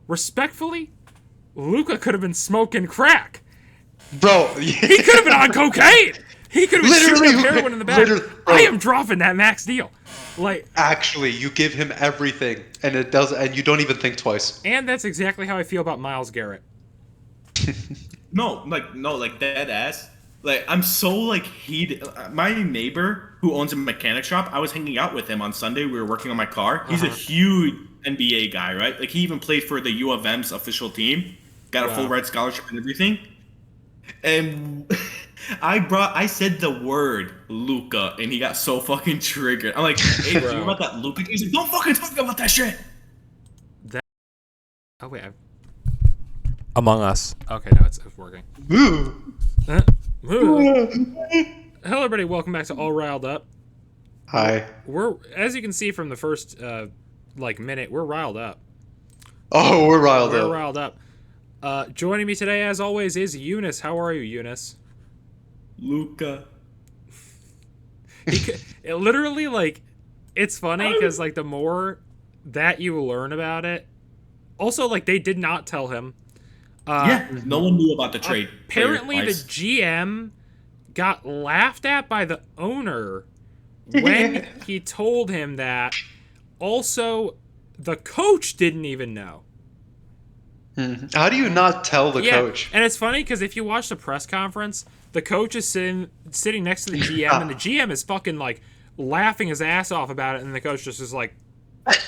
respectfully, Luka could have been smoking crack. Bro, He could have been on cocaine. He could have been shooting up heroin in the back. I am dropping that max deal. Like, actually, you give him everything, and and you don't even think twice. and that's exactly how I feel about Myles Garrett. No, dead ass. Like, I'm so, like, heated. My neighbor, who owns a mechanic shop, I was hanging out with him on Sunday. We were working on my car. He's a huge NBA guy, right? Like, he even played for the U of M's official team. Got a full ride scholarship and everything. And I said the word Luca, and he got so fucking triggered. I'm like, hey, did you hear about that Luca? He's like, don't fucking talk about that shit. Oh, wait. Among Us. Okay, now it's working. Hello, everybody. Welcome back to All Riled Up. Hi. We're, as you can see from the first, minute, we're riled up. Oh, we're riled We're up. riled up. Joining me today, as always, is Eunice. How are you, Eunice? Luca. It literally, like, it's funny because, like, the more that you learn about it, also, like, they did not tell him. No one knew about the trade. Apparently, the GM got laughed at by the owner when he told him that. Also, the coach didn't even know. How do you not tell the coach? And it's funny because if you watch the press conference, the coach is sitting next to the GM, and the GM is fucking, like, laughing his ass off about it, and the coach just is like...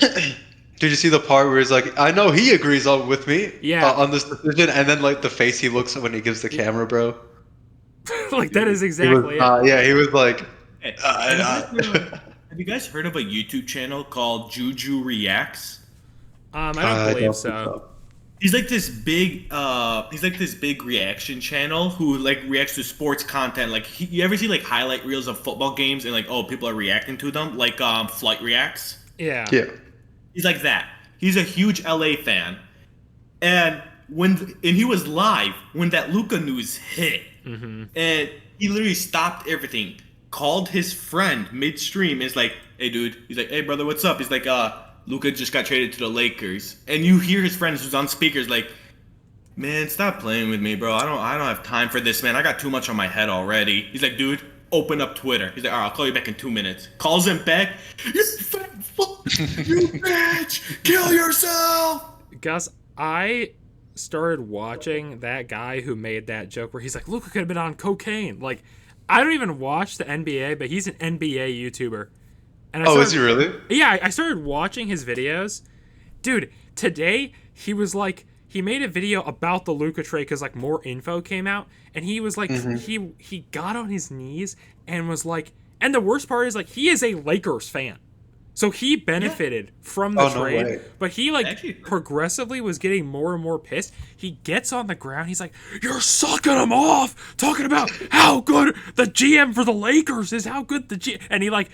Did you see the part where he's like, I know he agrees with me on this decision, and then, like, the face he looks when he gives the camera, bro? Like, that is exactly it. Yeah, he was like... Have you guys heard of a YouTube channel called Juju Reacts? I don't believe so. He's like this big reaction channel who, like, reacts to sports content. Like, you ever see, like, highlight reels of football games and, like, oh, people are reacting to them? Like, Flight Reacts. Yeah. He's like that. He's a huge LA fan. And he was live when that Luka news hit. Mm-hmm. And he literally stopped everything, called his friend midstream, and is like, hey, dude. He's like, hey, brother, what's up? He's like, Luka just got traded to the Lakers. And you hear his friends who's on speakers like, man, stop playing with me, bro. I don't have time for this, man. I got too much on my head already. He's like, dude, open up Twitter. He's like, all right, I'll call you back in 2 minutes. Calls him back. You fat fuck. You bitch. Kill yourself. Gus, I started watching that guy who made that joke where he's like, Luka could have been on cocaine. Like, I don't even watch the NBA, but he's an NBA YouTuber. And is he really? Yeah, I started watching his videos. Dude, today he was like, he made a video about the Luka trade because, like, more info came out, and he was like, he got on his knees and was like, and the worst part is, like, he is a Lakers fan, so he benefited from the trade. No way. But he, like, progressively was getting more and more pissed. He gets on the ground, he's like, you're sucking him off, talking about how good the GM for the Lakers is, how good the GM, and he, like,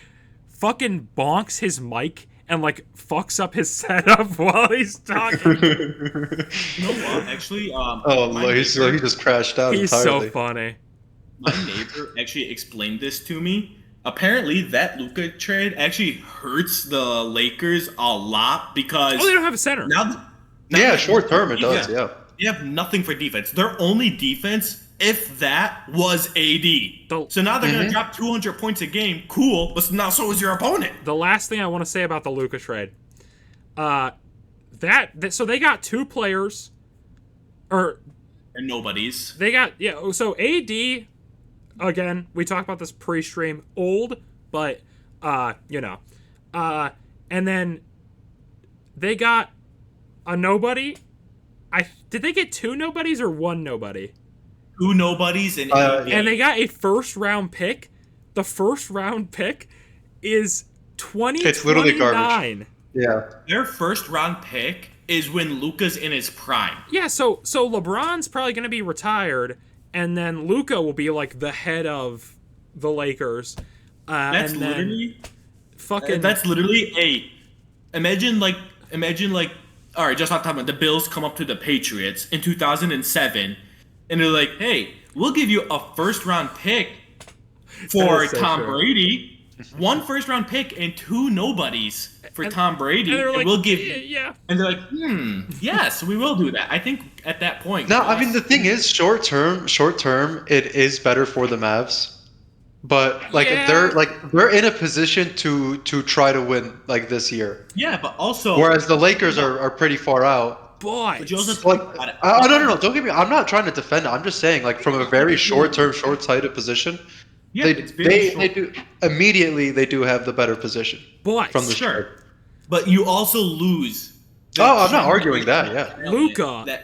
fucking bonks his mic and, like, fucks up his setup while he's talking. You know what? Actually, he just crashed out he's entirely. So funny. My neighbor actually explained this to me. Apparently, that Luka trade actually hurts the Lakers a lot because... Oh, they don't have a center. Now short term it does, yeah. They have nothing for defense. Their only defense, if that, was AD. So now they're going to drop 200 points a game. Cool, but now so is your opponent. The last thing I want to say about the Luka trade. So they got two players. And nobodies. They got, so AD, again, we talked about this pre-stream, old, but, and then they got a nobody. Did they get two nobodies or one nobody? Two nobodies and AD. And they got a first-round pick. The first-round pick is 2029. It's literally garbage. Yeah. Their first-round pick is when Luka's in his prime. Yeah, so LeBron's probably going to be retired, and then Luka will be, like, the head of the Lakers. That's literally imagine like, all right, just not talking about the Bills come up to the Patriots in 2007, and they're like, hey, we'll give you a first-round pick for Tom Brady. 1 first-round pick and 2 nobodies for Tom Brady, and like, we'll give yeah. And they're like, yes, we will do that. I think at that point. No, I mean the thing is, short term, it is better for the Mavs, but like they're in a position to try to win like this year. Yeah, but also. Whereas the Lakers are pretty far out. But you also like, no, don't get me. I'm not trying to defend it. I'm just saying, like, from a very short-sighted position, yeah, they do immediately. They do have the better position. But from the sure, start. but you also lose. I'm not arguing that. Yeah, Luka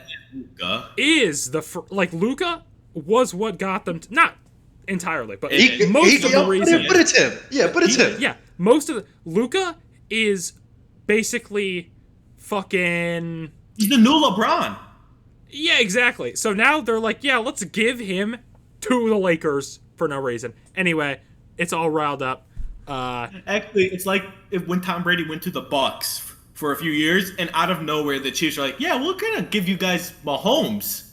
is Luka was what got them not entirely, but most of the reason. But it's him. Yeah, but it's him. Yeah, most of the Luka is basically fucking. He's the new LeBron. Yeah, exactly. So now they're like, yeah, let's give him to the Lakers for no reason. Anyway, it's all riled up. Actually, it's like when Tom Brady went to the Bucks for a few years, and out of nowhere, the Chiefs are like, yeah, we're gonna give you guys Mahomes.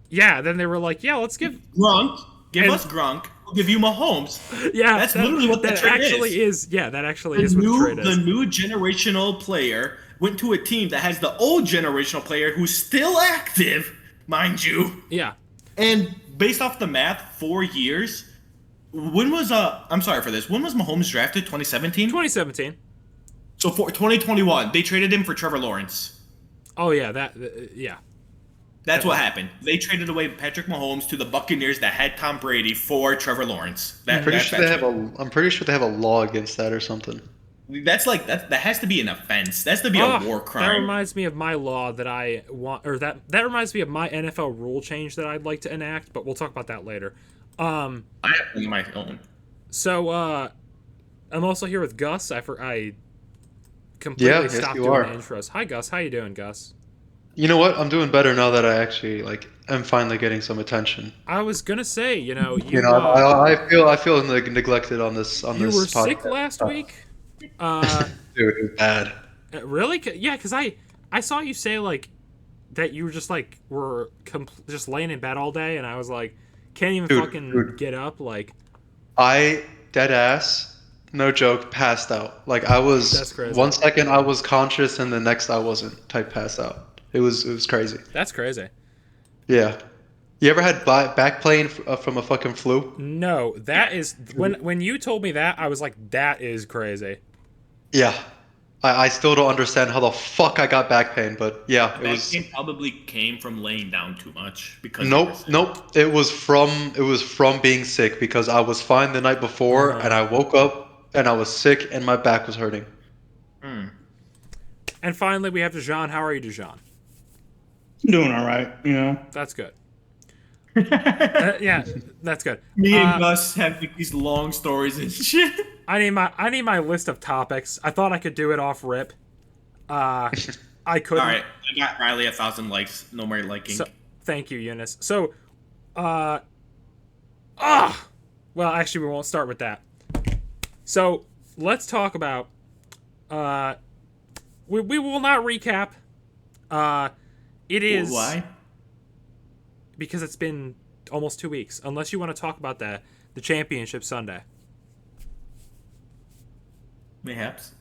Yeah, then they were like, yeah, let's give Gronk. Give us Gronk. We'll give you Mahomes. Yeah, that's literally what that trade actually is. Yeah, that actually is what the trade is. The new generational player went to a team that has the old generational player who's still active, mind you. Yeah. And based off the math, 4 years. When was I'm sorry for this. When was Mahomes drafted? 2017? 2017. So for 2021, they traded him for Trevor Lawrence. Oh yeah, yeah. That's what happened. They traded away Patrick Mahomes to the Buccaneers that had Tom Brady for Trevor Lawrence. I'm pretty sure they have a law against that or something. That's that has to be an offense. That's to be a war crime. That reminds me of my law that I want, or that reminds me of my NFL rule change that I'd like to enact. But we'll talk about that later. I have my own. So I'm also here with Gus. I completely stopped doing the intros. Hi Gus, how you doing, Gus? You know what? I'm doing better now that I actually am finally getting some attention. I was gonna say, I feel neglected on this. You were sick last week. Dude, it was bad. Really? Yeah, because I saw you say that you were just just laying in bed all day, and I was like, can't even fucking get up. I dead ass, no joke, passed out. I was. That's crazy. 1 second I was conscious, and the next I wasn't. Type passed out. It was crazy. That's crazy. Yeah. You ever had back pain from a fucking flu? No, that is when you told me that, I was like, that is crazy. Yeah. I still don't understand how the fuck I got back pain, but yeah, back pain probably came from laying down too much because nope. It was from being sick because I was fine the night before and I woke up and I was sick and my back was hurting. And finally, we have Dejan. How are you, Dejan? I'm doing all right, That's good. Yeah, that's good. Me and Gus have these long stories and shit. I need my list of topics. I thought I could do it off rip. I couldn't. All right, I got Riley 1,000 likes. No more liking. So, thank you, Eunice. So, well, actually, we won't start with that. So let's talk about. We will not recap. It is. Why? Because it's been almost 2 weeks. Unless you want to talk about the championship Sunday. Mayhaps.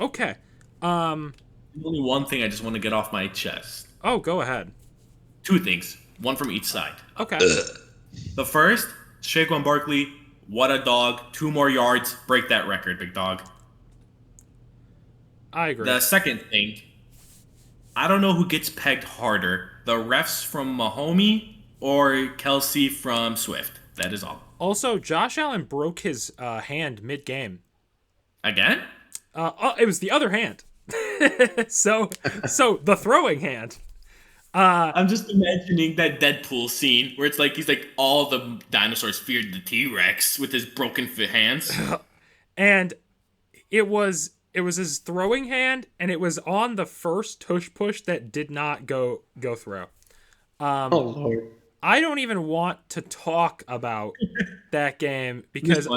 Okay. Only one thing I just want to get off my chest. Oh, go ahead. 2 things. One from each side. Okay. The first, Saquon Barkley, what a dog. 2 more yards, break that record, big dog. I agree. The second thing, I don't know who gets pegged harder, the refs from Mahomes or Kelsey from Swift. That is all. Also, Josh Allen broke his hand mid-game. Again? It was the other hand. so the throwing hand. I'm just imagining that Deadpool scene where it's he's all the dinosaurs feared the T-Rex with his broken hands. And it was his throwing hand, and it was on the first tush push that did not go through. Oh Lord. I don't even want to talk about that game because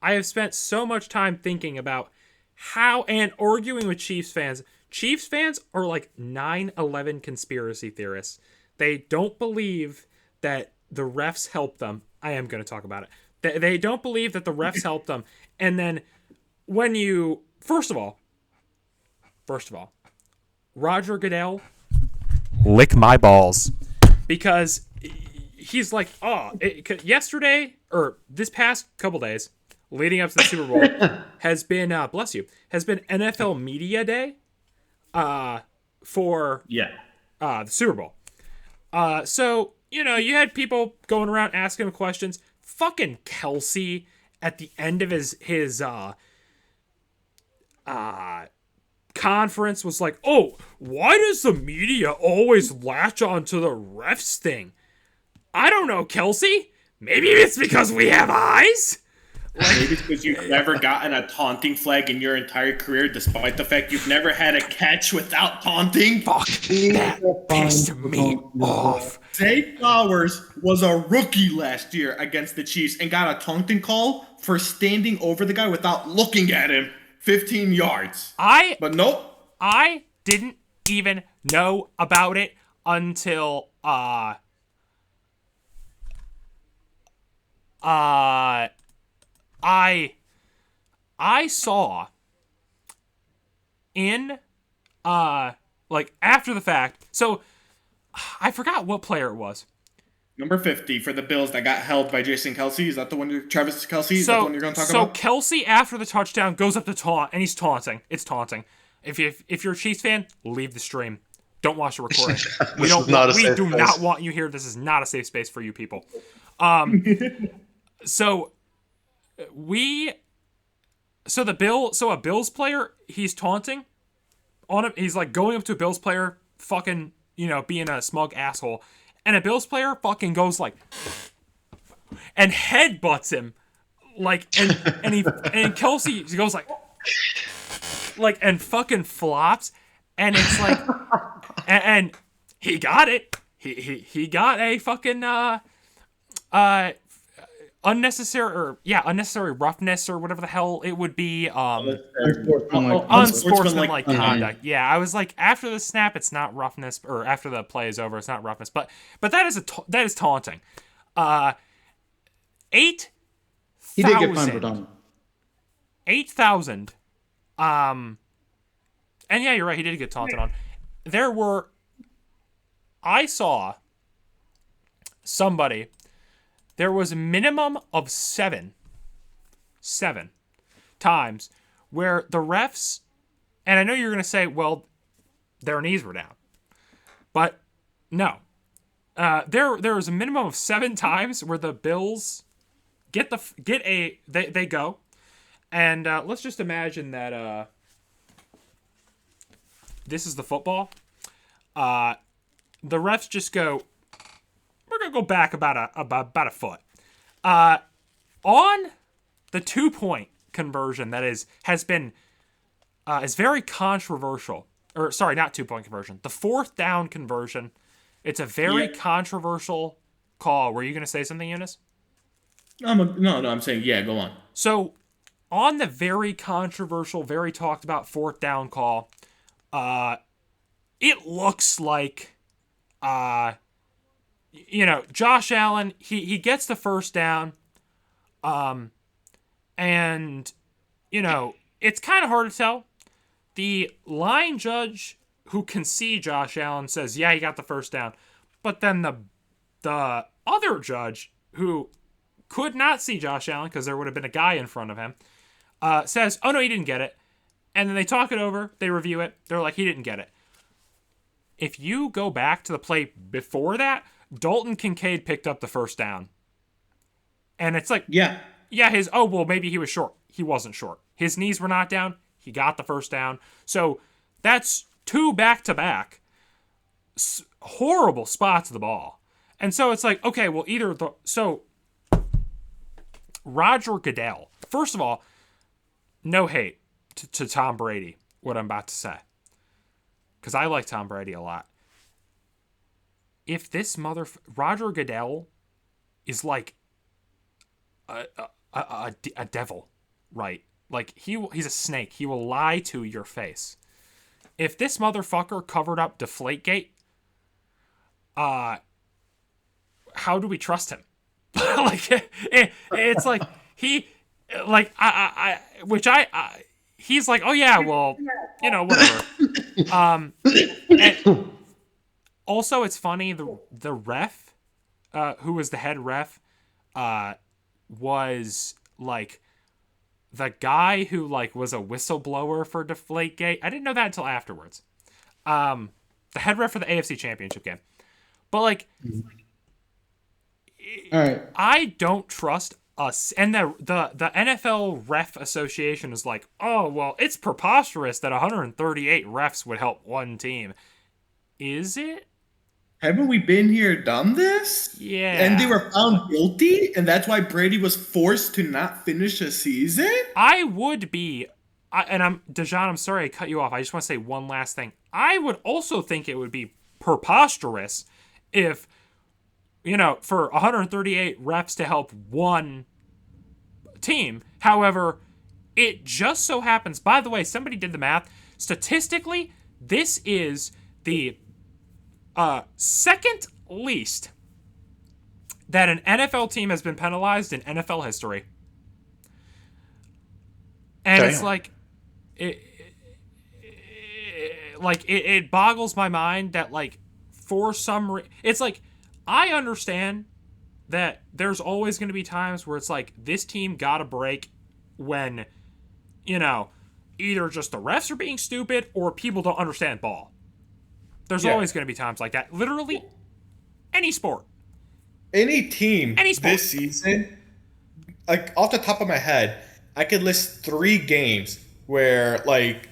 I have spent so much time thinking about how and arguing with Chiefs fans. Chiefs fans are like 9/11 conspiracy theorists. They don't believe that the refs helped them. I am going to talk about it. They don't believe that the refs helped them. And then when you first of all, Roger Goodell, Lick my balls. because he's like, yesterday or this past couple days leading up to the Super Bowl has been has been NFL Media Day for the Super Bowl. So, you had people going around asking him questions. Fucking Kelsey at the end of his conference was like, "Oh, why does the media always latch on to the refs thing? I don't know, Kelsey. Maybe it's because we have eyes." Maybe it's because you've never gotten a taunting flag in your entire career, despite the fact you've never had a catch without taunting. Fuck, that pissed me off. Zay Flowers was a rookie last year against the Chiefs and got a taunting call for standing over the guy without looking at him 15 yards. But nope. I didn't even know about it until I saw in after the fact. So I forgot what player it was. Number 50 for the Bills that got held by Jason Kelsey. Is that the one Travis Kelsey? Is that the one you're going to talk about? So Kelsey, after the touchdown, goes up to taunt, and he's taunting. It's taunting. If you're a Chiefs fan, leave the stream. Don't watch the recording. We do not want you here. This is not a safe space for you people. So a Bills player, he's taunting on him. He's like going up to a Bills player, fucking, being a smug asshole. And a Bills player fucking goes like, and headbutts him, and Kelsey goes like, and fucking flops, and it's like, and he got it. He got a fucking unnecessary roughness or whatever the hell it would be. Unsportsmanlike conduct. Yeah, I was like, after the snap, it's not roughness, or after the play is over, it's not roughness. But that is taunting. 8,000. He did get fined for taunting. 8,000. And yeah, you're right. He did get taunted on. I saw somebody. There was a minimum of seven times where the refs, and I know you're going to say, well, their knees were down. But no. There was a minimum of 7 times where the Bills they go. And let's just imagine that this is the football. The refs just go, we're going to go back about a foot. On the 2-point conversion that is very controversial. Or, sorry, not 2-point conversion. The 4th down conversion. It's a very controversial call. Were you going to say something, Eunice? No, I'm saying, go on. So, on the very controversial, very talked about 4th down call, it looks like, Josh Allen, he gets the first down, and, it's kind of hard to tell. The line judge who can see Josh Allen says, yeah, he got the first down. But then the other judge who could not see Josh Allen because there would have been a guy in front of him, says, oh, no, he didn't get it. And then they talk it over. They review it. They're like, he didn't get it. If you go back to the play before that, Dalton Kincaid picked up the first down. And it's like, maybe he was short. He wasn't short. His knees were not down. He got the first down. So that's 2 back-to-back horrible spots of the ball. And so it's like, okay, well, Roger Goodell. First of all, no hate to Tom Brady, what I'm about to say. Because I like Tom Brady a lot. If this Roger Goodell is like a devil, right? Like, he's a snake. He will lie to your face. If this motherfucker covered up Deflategate, how do we trust him? Like, it's like like he's like, oh yeah, well, whatever. And also it's funny, the ref, who was the head ref, was like the guy who like was a whistleblower for Deflategate. I didn't know that until afterwards. The head ref for the AFC Championship game. But like, All right. I don't trust us. And the NFL Ref Association is like, oh well, it's preposterous that 138 refs would help one team. Is it? Haven't we been here, done this? Yeah. And they were found guilty, and that's why Brady was forced to not finish a season? I would be, Dejan, I'm sorry I cut you off. I just want to say one last thing. I would also think it would be preposterous if, for 138 refs to help one team. However, it just so happens, by the way, somebody did the math. Statistically, this is the second least that an NFL team has been penalized in NFL history. And Damn. It's like it boggles my mind that like for some it's like I understand that there's always going to be times where it's like this team got a break when either just the refs are being stupid or people don't understand ball. There's always going to be times like that. Literally, any sport. Any team any sport. This season, like off the top of my head, I could list 3 games where like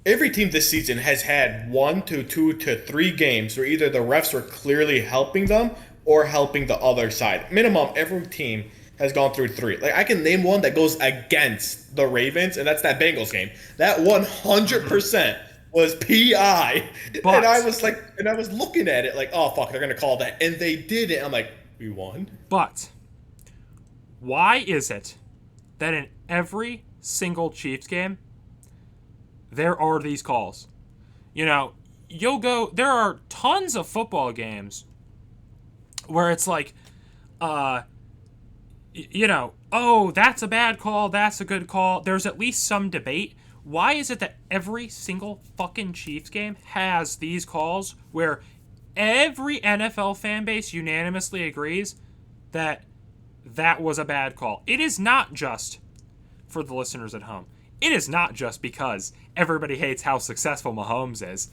every team this season has had 1 to 2 to 3 games where either the refs were clearly helping them or helping the other side. Minimum, every team has gone through 3. Like I can name one that goes against the Ravens, and that's that Bengals game. That 100%. Was PI, but, and I was looking at it like, oh fuck, they're gonna call that, and they did it. I'm like, we won. But why is it that in every single Chiefs game there are these calls? You'll go. There are tons of football games where it's like, oh, that's a bad call, that's a good call. There's at least some debate. Why is it that every single fucking Chiefs game has these calls where every NFL fan base unanimously agrees that that was a bad call? It is not just, for the listeners at home, it is not just because everybody hates how successful Mahomes is.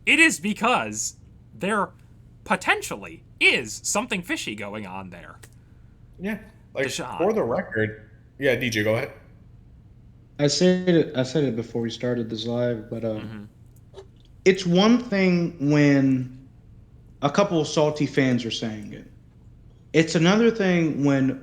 It is because there potentially is something fishy going on there. Yeah. Like, Deshaun. For the record, yeah, DJ, go ahead. I said it before we started this live, but it's one thing when a couple of salty fans are saying it. It's another thing when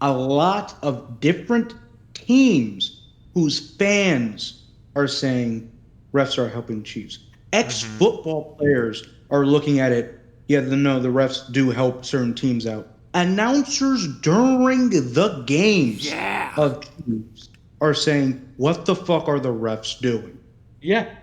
a lot of different teams whose fans are saying refs are helping Chiefs. Ex-football players are looking at it, the refs do help certain teams out. Announcers during the games of teams are saying, what the fuck are the refs doing? Yeah.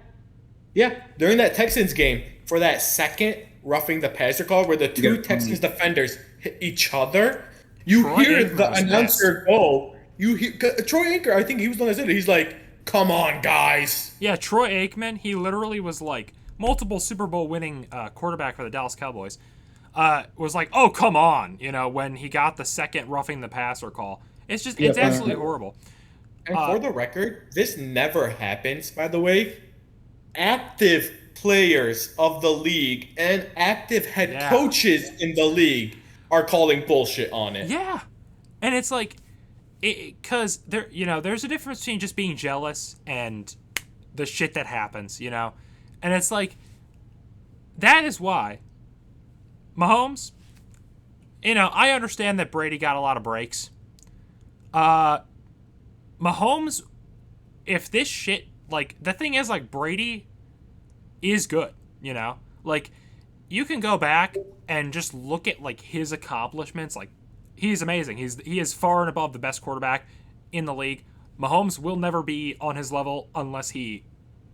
During that Texans game, for that second roughing the passer call where the two Texans defenders hit each other, you hear the announcer go. You hear Troy Aikman, I think he was the one that said it. He's like, come on, guys. Yeah, Troy Aikman, he literally was like multiple Super Bowl winning quarterback for the Dallas Cowboys. Was like, oh, come on, when he got the second roughing the passer call. It's just, it's absolutely horrible. And for the record, this never happens, by the way. Active players of the league and active head coaches in the league are calling bullshit on it. Yeah. And it's like, because there's a difference between just being jealous and the shit that happens, And it's like, that is why Mahomes, I understand that Brady got a lot of breaks. Mahomes, if this shit, like, the thing is, like, Brady is good, Like, you can go back and just look at, like, his accomplishments. Like, he's amazing. He is far and above the best quarterback in the league. Mahomes will never be on his level unless he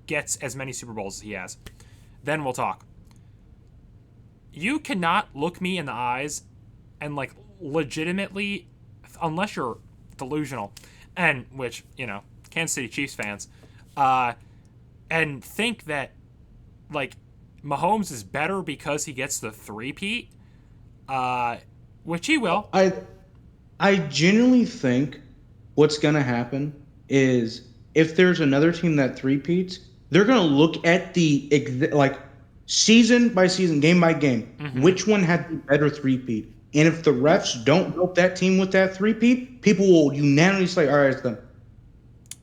gets as many Super Bowls as he has. Then we'll talk. You cannot look me in the eyes and, like, legitimately, unless you're delusional, and which, Kansas City Chiefs fans, and think that, like, Mahomes is better because he gets the three-peat, which he will. I genuinely think what's going to happen is if there's another team that three-peats, they're going to look at like season by season, game by game, which one had the better three-peat. And if the refs don't help that team with that three-peat, people will unanimously say, all right, it's them.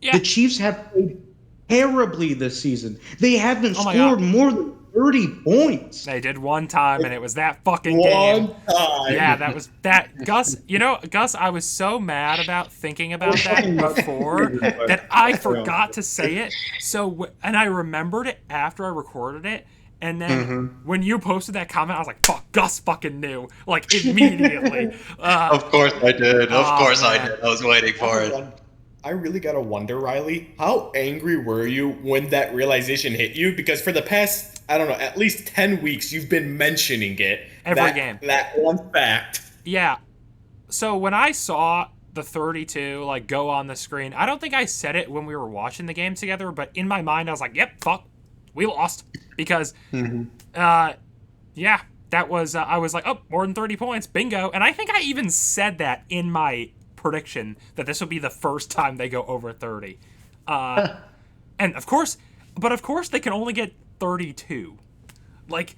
Yeah. The Chiefs have played terribly this season. They haven't God. scored more than 30 points. They did one time, and it was that fucking game. One time. Yeah, that was that. Gus, Gus, I was so mad about thinking about that before that I forgot to say it. And I remembered it after I recorded it. And then when you posted that comment, I was like, fuck, Gus fucking knew. Like, immediately. Of course I did. Of course man. I did. I was waiting for it. I really gotta wonder, Riley, how angry were you when that realization hit you? Because for the past, I don't know, at least 10 weeks, you've been mentioning it. Every game. That one fact. Yeah. So when I saw the 32, like, go on the screen, I don't think I said it when we were watching the game together, but in my mind, I was like, yep, fuck, we lost. Because, yeah, that was, I was like, oh, more than 30 points, bingo. And I think I even said that in my prediction that this would be the first time they go over 30. And of course they can only get 32. Like,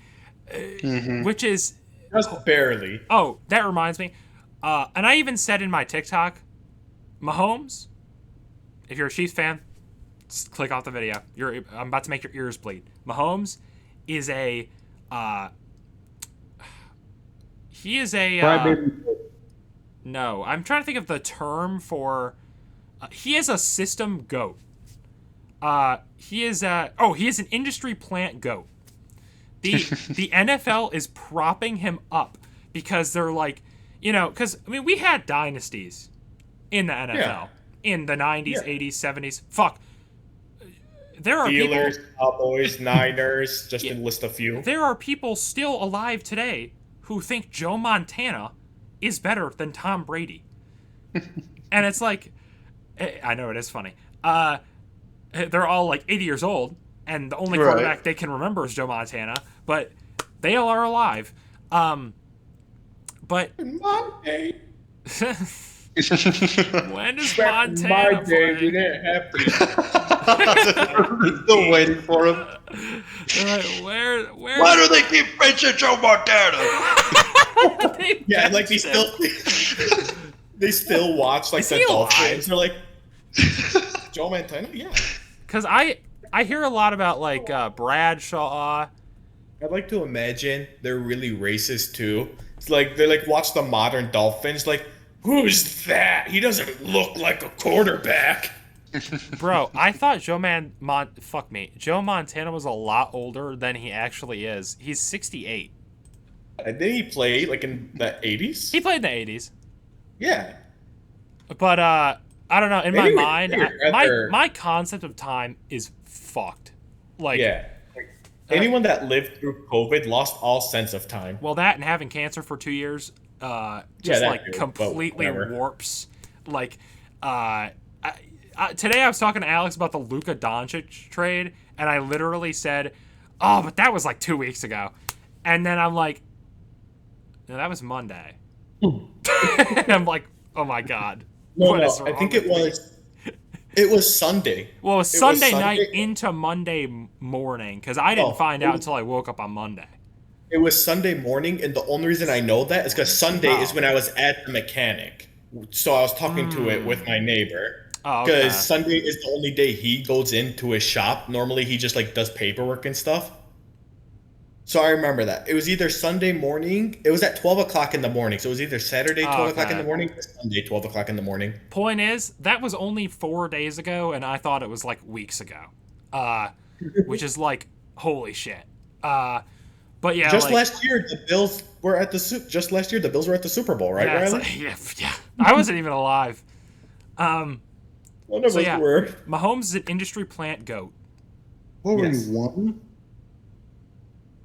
which is... Just barely. Oh, that reminds me. And I even said in my TikTok, Mahomes, if you're a Chiefs fan, just click off the video. I'm about to make your ears bleed. Mahomes is a... he is a... no, I'm trying to think of the term for... he is a system goat. He is an industry plant goat. The NFL is propping him up because they're like, because, I mean, we had dynasties in the NFL in the 90s, 80s, 70s. Fuck. There are Steelers, Cowboys, Niners, just to list a few. There are people still alive today who think Joe Montana is better than Tom Brady. And it's like, I know it is funny. They're all like 80 years old, and the only quarterback they can remember is Joe Montana, but they all are alive. But In my day. when is Back in Montana my day, we playing? didn't have to. Still waiting for him. They're like, where? Why do they keep benching Joe Montana? Yeah, like they still watch like the Dolphins. They're like, Joe Montana? Yeah. Because I hear a lot about like Bradshaw. I'd like to imagine they're really racist too. It's like they like watch the modern Dolphins, like, who's that? He doesn't look like a quarterback. Bro, I thought Joe Montana was a lot older than he actually is. He's 68. Did he play like in the 80s? He played in the 80s. Yeah. But I don't know. In my Maybe mind, my concept of time is fucked. Like, yeah. Anyone that lived through COVID lost all sense of time. well, that and having cancer for 2 years, just that like too, completely but whatever. warps. Like, today I was talking to Alex about the Luka Doncic trade, and I literally said, "Oh, but that was like 2 weeks ago," and then I'm like, "No, that was Monday." And I'm like, "Oh my god." No, What is I wrong think with it me? was. It was Sunday. Well, it was It was Sunday Sunday. night into Monday morning because I didn't find out until I woke up on Monday. It was Sunday morning, and the only reason I know that is because Sunday is when I was at the mechanic. So I was talking to it with my neighbor. Oh, Because okay. Sunday is the only day he goes into his shop. Normally, he just like does paperwork and stuff. So I remember that. It was either Sunday morning. It was at 12 o'clock in the morning. So it was either Saturday, 12 o'clock in the morning, or Sunday, 12 o'clock in the morning. Point is, that was only 4 days ago, and I thought it was like weeks ago. Which is like, holy shit. But yeah, Just like, last year, the Bills were at the Super Bowl, right, yeah, it's Riley? like, yeah. I wasn't even alive. None of So us yeah, were. Mahomes is an industry plant goat. What were Yes. you, one?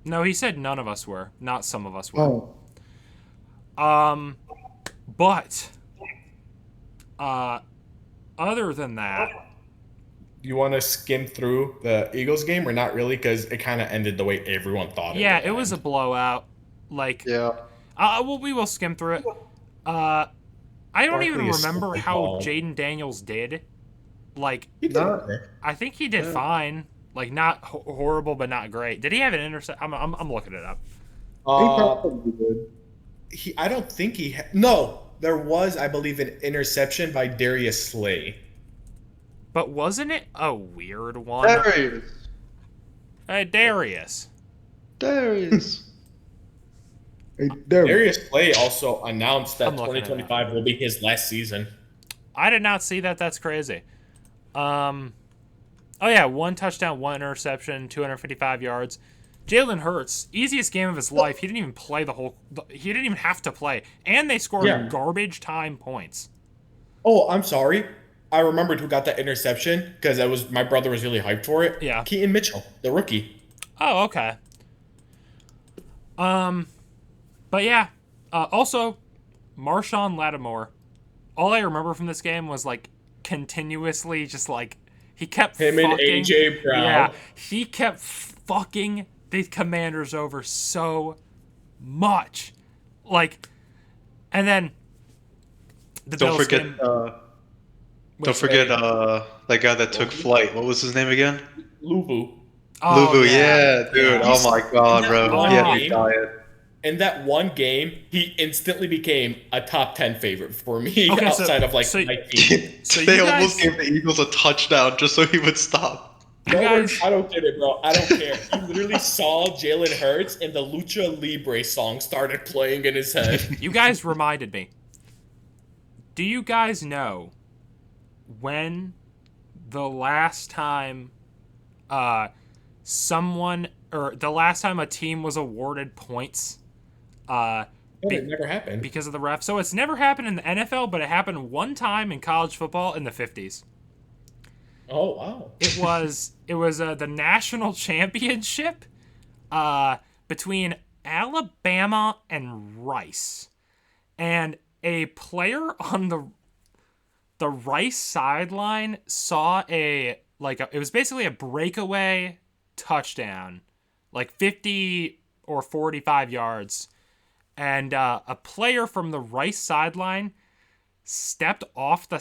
No, he said none of us were. Not some of us were. Oh. But other than that, You want to skim through the Eagles game or not really? Because it kind of ended the way everyone thought it yeah, would it was a end. blowout. Like, Yeah. well, we will skim through it. I don't even Barkley is remember simply how bald. Jaden Daniels did. Like, He did No. okay. I think he did fine. Like, not horrible, but not great. Did he have an intercept? I'm looking it up. He probably did. I don't think he no, there was, I believe, an interception by Darius Slay. But wasn't it a weird one? Darius. Hey, Darius. Darius. Hey, there. Darius Slay also announced that I'm looking it up. 2025 will be his last season. I did not see that. That's crazy. Oh yeah, 1 touchdown, 1 interception, 255 yards. Jalen Hurts, easiest game of his life. He didn't even play he didn't even have to play, and they scored Yeah. garbage time points. Oh, I'm sorry. I remembered who got that interception because my brother was really hyped for it. Yeah. Keaton Mitchell, the rookie. Oh, okay. But yeah. Also, Marshawn Lattimore. All I remember from this game was like continuously just like he kept Him fucking, and AJ Brown. Yeah, he kept fucking the Commanders over so much. Like, and then the Don't Bills forget. game- Don't forget that guy that took flight. What was his name again? Luvu. Oh, Luvu. Yeah, dude. Yeah. Oh my god, bro. Oh. He had me dying. In that one game, he instantly became a top 10 favorite for me Okay, so- outside of like so- my team. So They you guys- almost gave the Eagles a touchdown just so he would stop. You guys- I don't get it, bro. I don't care. He literally saw Jalen Hurts and the Lucha Libre song started playing in his head. You guys reminded me. Do you guys know when the last time the last time a team was awarded points It never happened. because of the ref? So it's never happened in the NFL, but it happened one time in college football in the 50s. Oh, wow. It was the national championship between Alabama and Rice, and a player on the Rice sideline saw it was basically a breakaway touchdown, like 50 or 45 yards, and a player from the Rice sideline stepped off the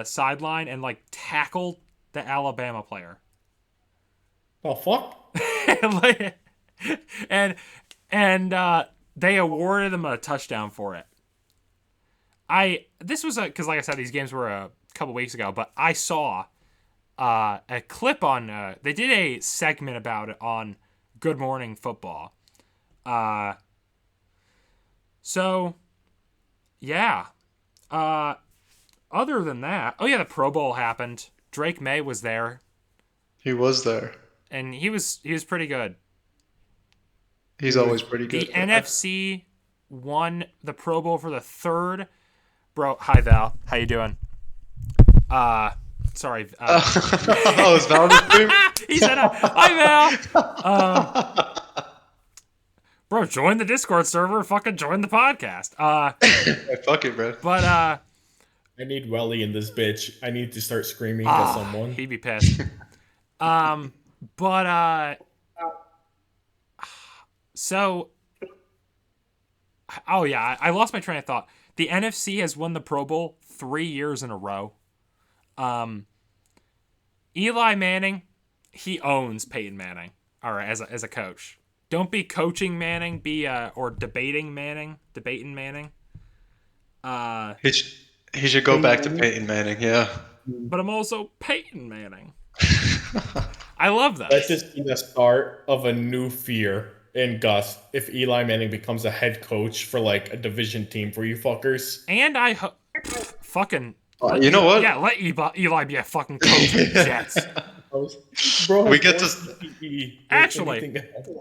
sideline and like tackled the Alabama player. Oh, fuck. and they awarded him a touchdown for it. This was because like I said, these games were a couple weeks ago, but I saw a clip on they did a segment about it on Good Morning Football. So yeah. Other than that, oh yeah, the Pro Bowl happened. Drake May was there, He was there. and he was pretty good. He's always pretty good. The NFC won the Pro Bowl for the third. Bro, hi Val, how you doing? Sorry. Oh, is Val the stream? He said, "Hi Val." Bro, join the Discord server. Fucking join the podcast. Hey, fuck it, bro. But I need Welly in this bitch. I need to start screaming at someone. he'd be pissed. So, oh yeah, I lost my train of thought. The NFC has won the Pro Bowl 3 years in a row. Eli Manning, he owns Peyton Manning. All right, as a coach, don't be coaching Manning, be or debating Manning. He should go back to Peyton Manning. Yeah. But I'm also Peyton Manning. I love that. Let's just be the start of a new fear in Gus if Eli Manning becomes a head coach for like a division team for you fuckers. And I fucking. You know what? Yeah, let Eli be a fucking coach of the Jets. Bro, We get to- Actually,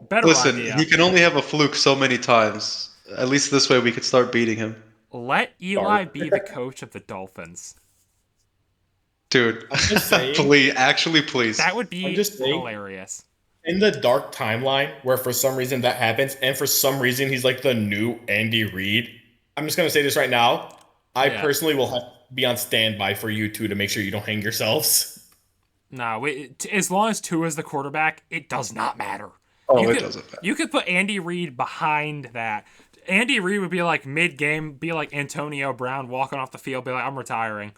better Listen, idea. he can only have a fluke so many times. At least this way we could start beating him. Let Eli be the coach of the Dolphins. Dude, just saying. please, actually, please. That would be I'm just saying. hilarious. in the dark timeline where for some reason that happens, and for some reason he's like the new Andy Reid. I'm just gonna say this right now. I Yeah. personally will have to be on standby for you two to make sure you don't hang yourselves. No, as long as Tua is the quarterback, it does not matter. Oh, it doesn't matter. You could put Andy Reid behind that. Andy Reid would be like mid-game, be like Antonio Brown walking off the field, be like, I'm retiring.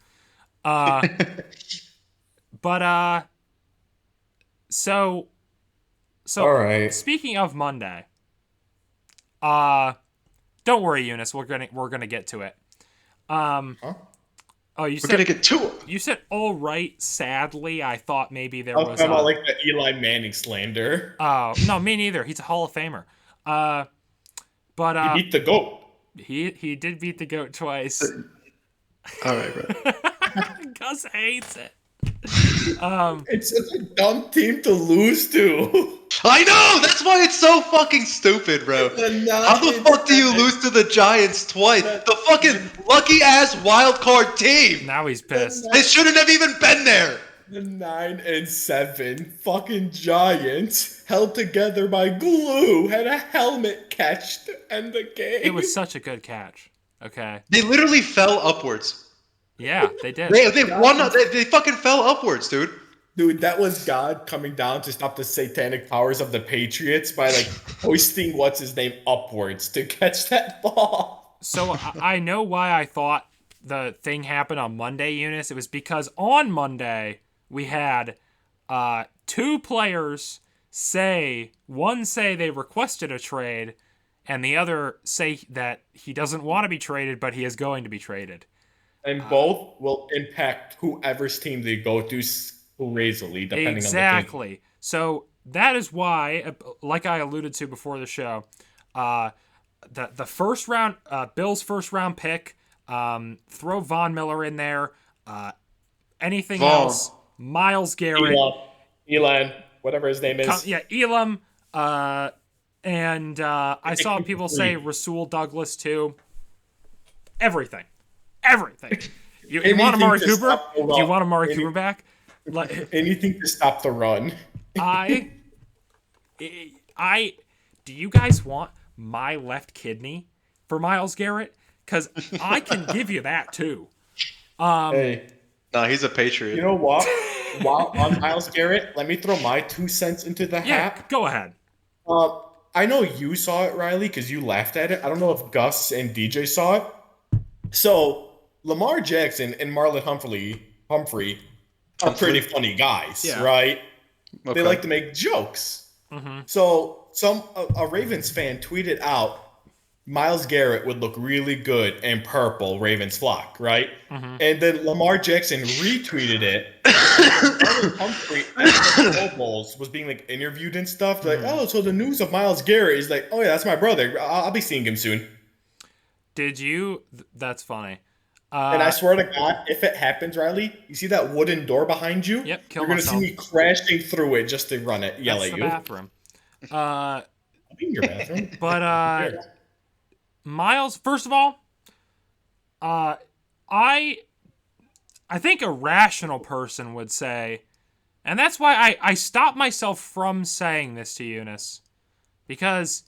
But so All right. speaking of Monday, don't worry, Eunice, we're gonna get to it. Huh? Oh, We're gonna get to it. You said all right. Sadly, I thought maybe there I was was talking about like the Eli Manning slander. Oh no, me neither. He's a Hall of Famer. But He beat the GOAT. he did beat the GOAT twice. All right, bro. Gus hates it. It's such a dumb team to lose to. I know. That's why it's so fucking stupid, bro. How the fuck do you lose to the Giants twice? The fucking lucky ass wild card team. Now he's pissed. They shouldn't have even been there. The 9-7 fucking Giants, held together by glue, had a helmet catch to end the game. It was such a good catch. Okay. They literally fell upwards. Yeah, they did. They won. They fucking fell upwards, dude. Dude, that was God coming down to stop the satanic powers of the Patriots by like hoisting what's his name upwards to catch that ball. So I know why I thought the thing happened on Monday, Eunice. It was because on Monday we had two players one say they requested a trade, and the other say that he doesn't want to be traded, but he is going to be traded. And both will impact whoever's team they go to crazily, depending on the team. Exactly. So that is why, like I alluded to before the show, the first round, Bill's first round pick, throw Von Miller in there. Anything else? Myles Garrett, Elam, whatever his name is. Elam. And I saw people say Rasul Douglas too. Everything. You want Amari Cooper? Do you want Amari Cooper back? Anything to stop the run. Do you guys want my left kidney for Myles Garrett? Because I can give you that too. Hey, No, he's a Patriot. you know what? While on Myles Garrett, let me throw my 2 cents into the hat. Go ahead. I know you saw it, Riley, because you laughed at it. I don't know if Gus and DJ saw it. So Lamar Jackson and Marlon Humphrey are pretty funny guys, right? Okay. They like to make jokes. Mm-hmm. So a Ravens fan tweeted out Myles Garrett would look really good in purple Ravens flock, right? Mm-hmm. And then Lamar Jackson retweeted it. Marlon Humphrey at the Pro Bowls was being like interviewed and stuff. Like, oh, so the news of Myles Garrett is like, oh yeah, that's my brother. I'll be seeing him soon. Did you? That's funny. And I swear to God, if it happens, Riley, you see that wooden door behind you? Yep, you're going to see me crashing through it just to run it, yell That's at the you. bathroom. I'll be in your bathroom. But Myles, first of all, I think a rational person would say, and that's why I stopped myself from saying this to Eunice, because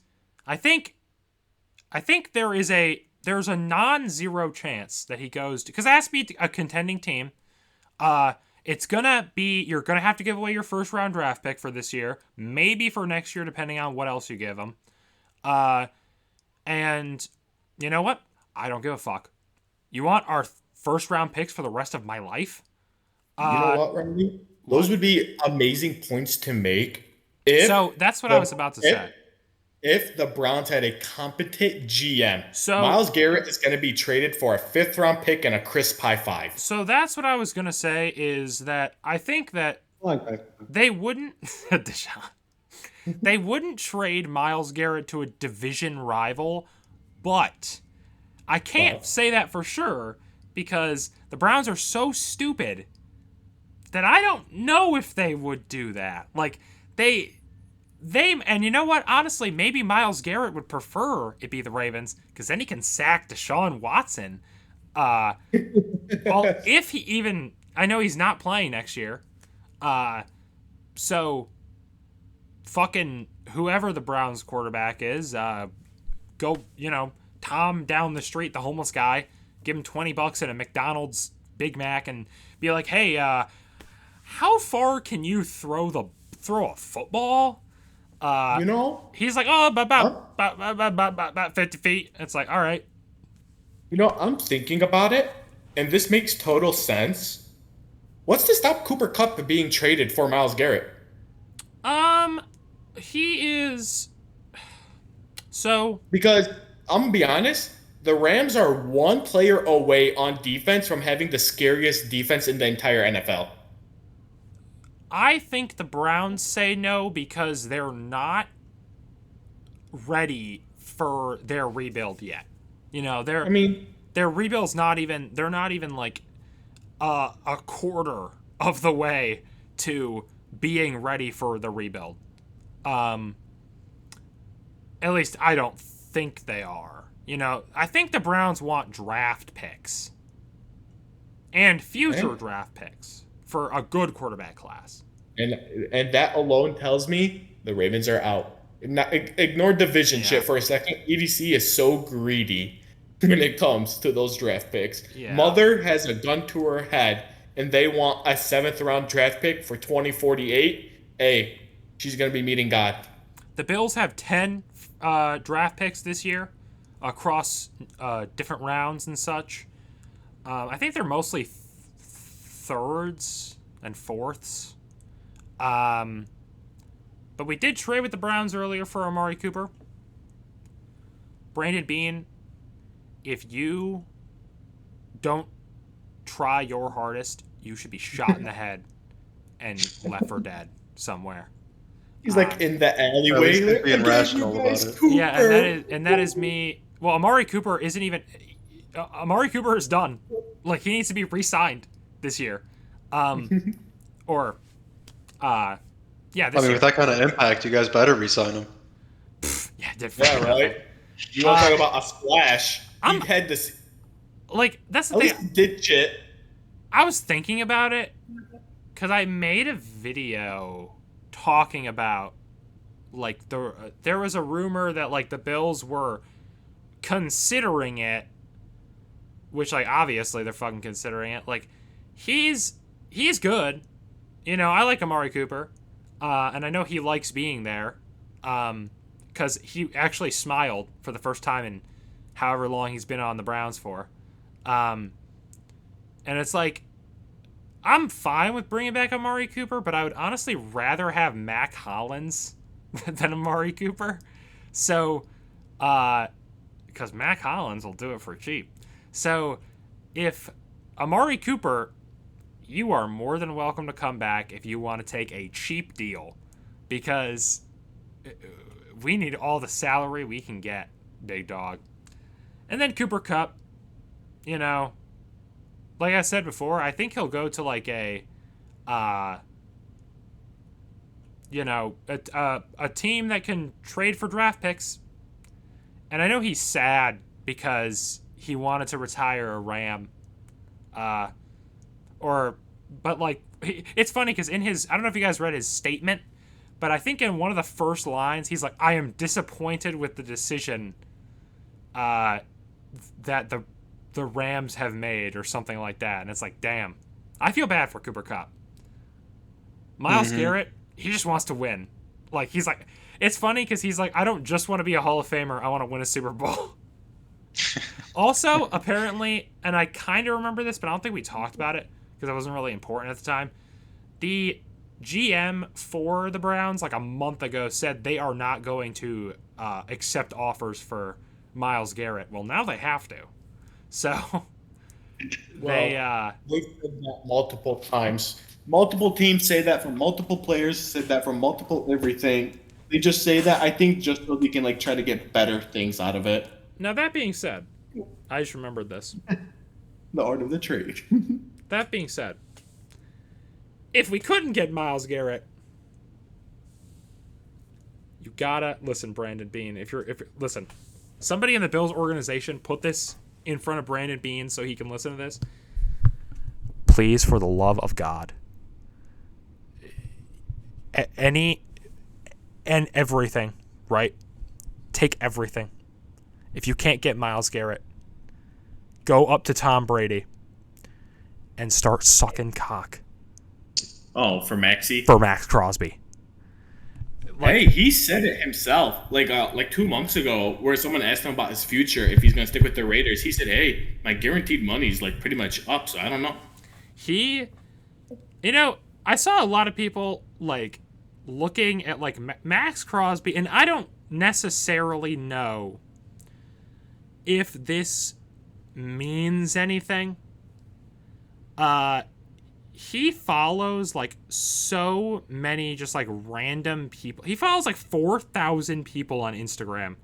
I think there's a non-zero chance that he goes to, because it has to be a contending team. It's gonna be, you're gonna have to give away your first round draft pick for this year, maybe for next year, depending on what else you give them. And you know what? I don't give a fuck. You want our first round picks for the rest of my life? You know what, Randy? Those would be amazing points to make. So that's what I was about to say. If the Browns had a competent GM, so Myles Garrett is going to be traded for a 5th round pick and a crisp high 5. So that's what I was going to say, is that I think that they wouldn't Deshaun, they wouldn't trade Myles Garrett to a division rival, but I can't say that for sure because the Browns are so stupid that I don't know if they would do that. Like they and you know what? Honestly, maybe Myles Garrett would prefer it be the Ravens because then he can sack Deshaun Watson. Well, if he even, I know he's not playing next year. So fucking whoever the Browns quarterback is, go, Tom down the street, the homeless guy, give him $20 and a McDonald's Big Mac and be like, hey, how far can you throw a football? He's like, oh, about 50 feet. It's like, all right. I'm thinking about it, and this makes total sense. What's to stop Cooper Kupp being traded for Myles Garrett? He is. So. Because I'm gonna be honest, the Rams are one player away on defense from having the scariest defense in the entire NFL. I think the Browns say no because they're not ready for their rebuild yet. Their rebuild's not even. They're not even like a quarter of the way to being ready for the rebuild. At least I don't think they are. I think the Browns want draft picks and future draft picks for a good quarterback class. And that alone tells me the Ravens are out. Ignore division shit for a second. EDC is so greedy when it comes to those draft picks. Yeah. Mother has a gun to her head, and they want a 7th round draft pick for 2048. Hey, she's going to be meeting God. The Bills have 10 draft picks this year across different rounds and such. I think they're mostly thirds and fourths. But we did trade with the Browns earlier for Amari Cooper. Brandon Bean, if you don't try your hardest, you should be shot in the head and left for dead somewhere. He's like in the alleyway. Being rational about it. Yeah, and that is me. Well, Amari Cooper isn't even. Amari Cooper is done. Like, he needs to be re-signed this year. Or, yeah, this year. With that kind of impact, you guys better re-sign him. Yeah, definitely. Yeah, right. You want to talk about a splash? He had this. Like, that's the At thing. least he did shit. I was thinking about it because I made a video talking about, like, there was a rumor that, like, the Bills were considering it, which, like, obviously they're fucking considering it. Like, he's good. I like Amari Cooper, and I know he likes being there, because he actually smiled for the first time in however long he's been on the Browns for. And it's like, I'm fine with bringing back Amari Cooper, but I would honestly rather have Mac Hollins than Amari Cooper. So, because Mac Hollins will do it for cheap. So, if Amari Cooper, you are more than welcome to come back if you want to take a cheap deal, because we need all the salary we can get, big dog. And then Cooper Kupp, like I said before, I think he'll go to like a team that can trade for draft picks. And I know he's sad because he wanted to retire a Ram. But like, it's funny because in his, I don't know if you guys read his statement, but I think in one of the first lines, he's like, I am disappointed with the decision that the Rams have made, or something like that. And it's like, damn, I feel bad for Cooper Kupp. Myles Garrett, he just wants to win. Like, he's like, it's funny because he's like, I don't just want to be a Hall of Famer, I want to win a Super Bowl. Also, apparently, and I kind of remember this, but I don't think we talked about it because it wasn't really important at the time. The GM for the Browns, like a month ago, said they are not going to accept offers for Myles Garrett. Well, now they have to. So they've said that multiple times. Multiple teams say that from multiple players, said that from multiple everything. They just say that, I think, just so they can like try to get better things out of it. Now, that being said, I just remembered this. The art of the trade. That being said, if we couldn't get Myles Garrett, you gotta listen, Brandon Bean. If listen, somebody in the Bills organization put this in front of Brandon Bean so he can listen to this. Please, for the love of God, and everything, right? Take everything. If you can't get Myles Garrett, go up to Tom Brady and start sucking cock Oh, for Maxi. for Max Crosby. Hey, he said it himself, like 2 months ago, where someone asked him about his future if he's gonna stick with the Raiders. He said, "Hey, my guaranteed money's like pretty much up, so I don't know." I saw a lot of people like looking at like Max Crosby, and I don't necessarily know if this means anything. He follows like so many just like random people. He follows like 4,000 people on Instagram.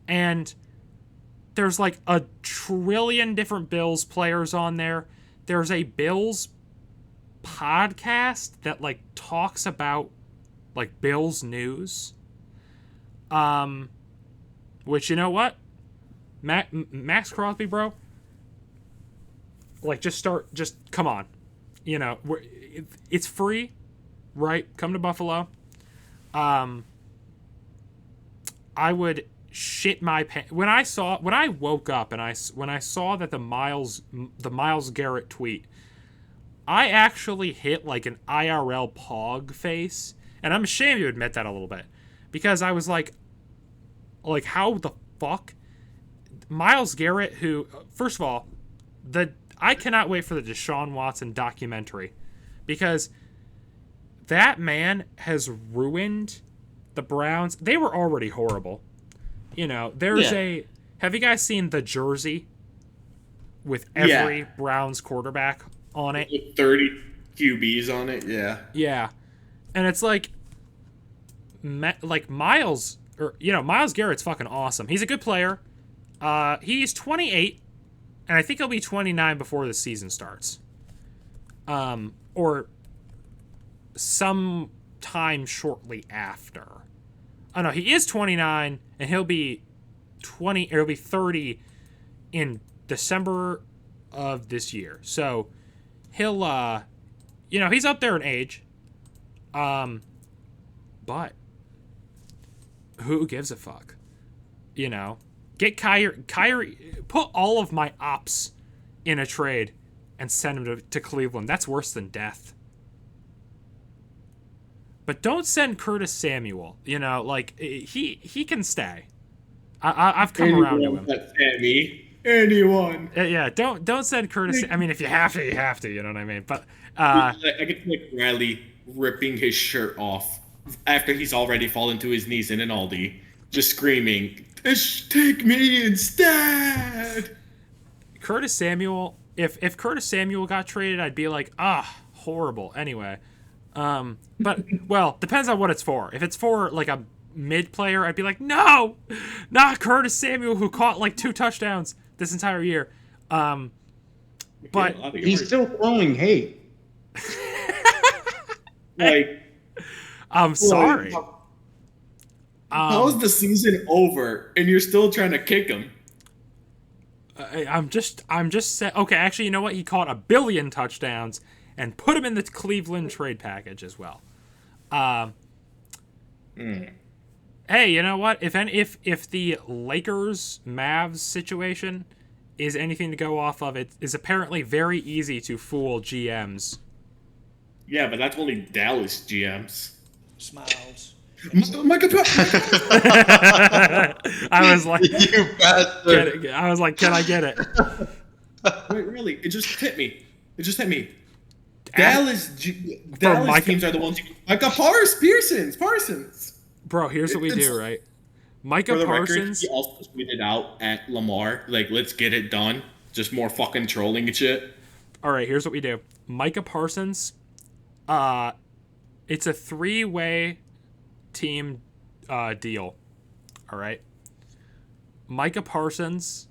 And there's like a trillion different Bills players on there. There's a Bills podcast that like talks about like Bills news. Which, you know what? Max Crosby, bro. Like, just come on. It's free, right? Come to Buffalo. I would shit my pants when I woke up and when I saw that the Myles Garrett tweet. I actually hit like an IRL pog face, and I'm ashamed to admit that a little bit, because I was like how the fuck Myles Garrett, who first of all, I cannot wait for the Deshaun Watson documentary, because that man has ruined the Browns. They were already horrible. Have you guys seen the jersey with every Browns quarterback on it? 30 QBs on it, yeah. Yeah. And it's like Myles Garrett's fucking awesome. He's a good player. He's 28. And I think he'll be 29 before the season starts. Or sometime shortly after. Oh no, he is 29, and he'll be 30 in December of this year. So he'll he's up there in age. But who gives a fuck? Get Kyrie, put all of my ops in a trade and send him to Cleveland. That's worse than death. But don't send Curtis Samuel. He can stay. I've come around to him. Sammy. Anyone. Yeah, don't send Curtis. I mean, if you have to, you have to. You know what I mean? But I could see Riley ripping his shirt off after he's already fallen to his knees in an Aldi, just screaming, "Take me instead!" Curtis Samuel. If Curtis Samuel got traded, I'd be like, horrible. Anyway, but well, depends on what it's for. If it's for like a mid player, I'd be like, no, not Curtis Samuel, who caught like 2 touchdowns this entire year. But he's still throwing hate. I'm sorry. How's the season over and you're still trying to kick him? I'm just saying. Okay, actually, you know what? He caught 1 billion touchdowns and put him in the Cleveland trade package as well. Hey, you know what? If the Lakers Mavs situation is anything to go off of, it is apparently very easy to fool GMs. Yeah, but that's only Dallas GMs. Smiles. I was like, you bastard. I was like, can I get it? Wait, really? It just hit me. Dallas teams are the ones who... Micah Parsons. Bro, here's what we do, right? Micah Parsons... Record, he also tweeted out at Lamar, like, let's get it done. Just more fucking trolling and shit. All right, here's what we do. Micah Parsons, it's a 3-way team deal. All right. Micah Parsons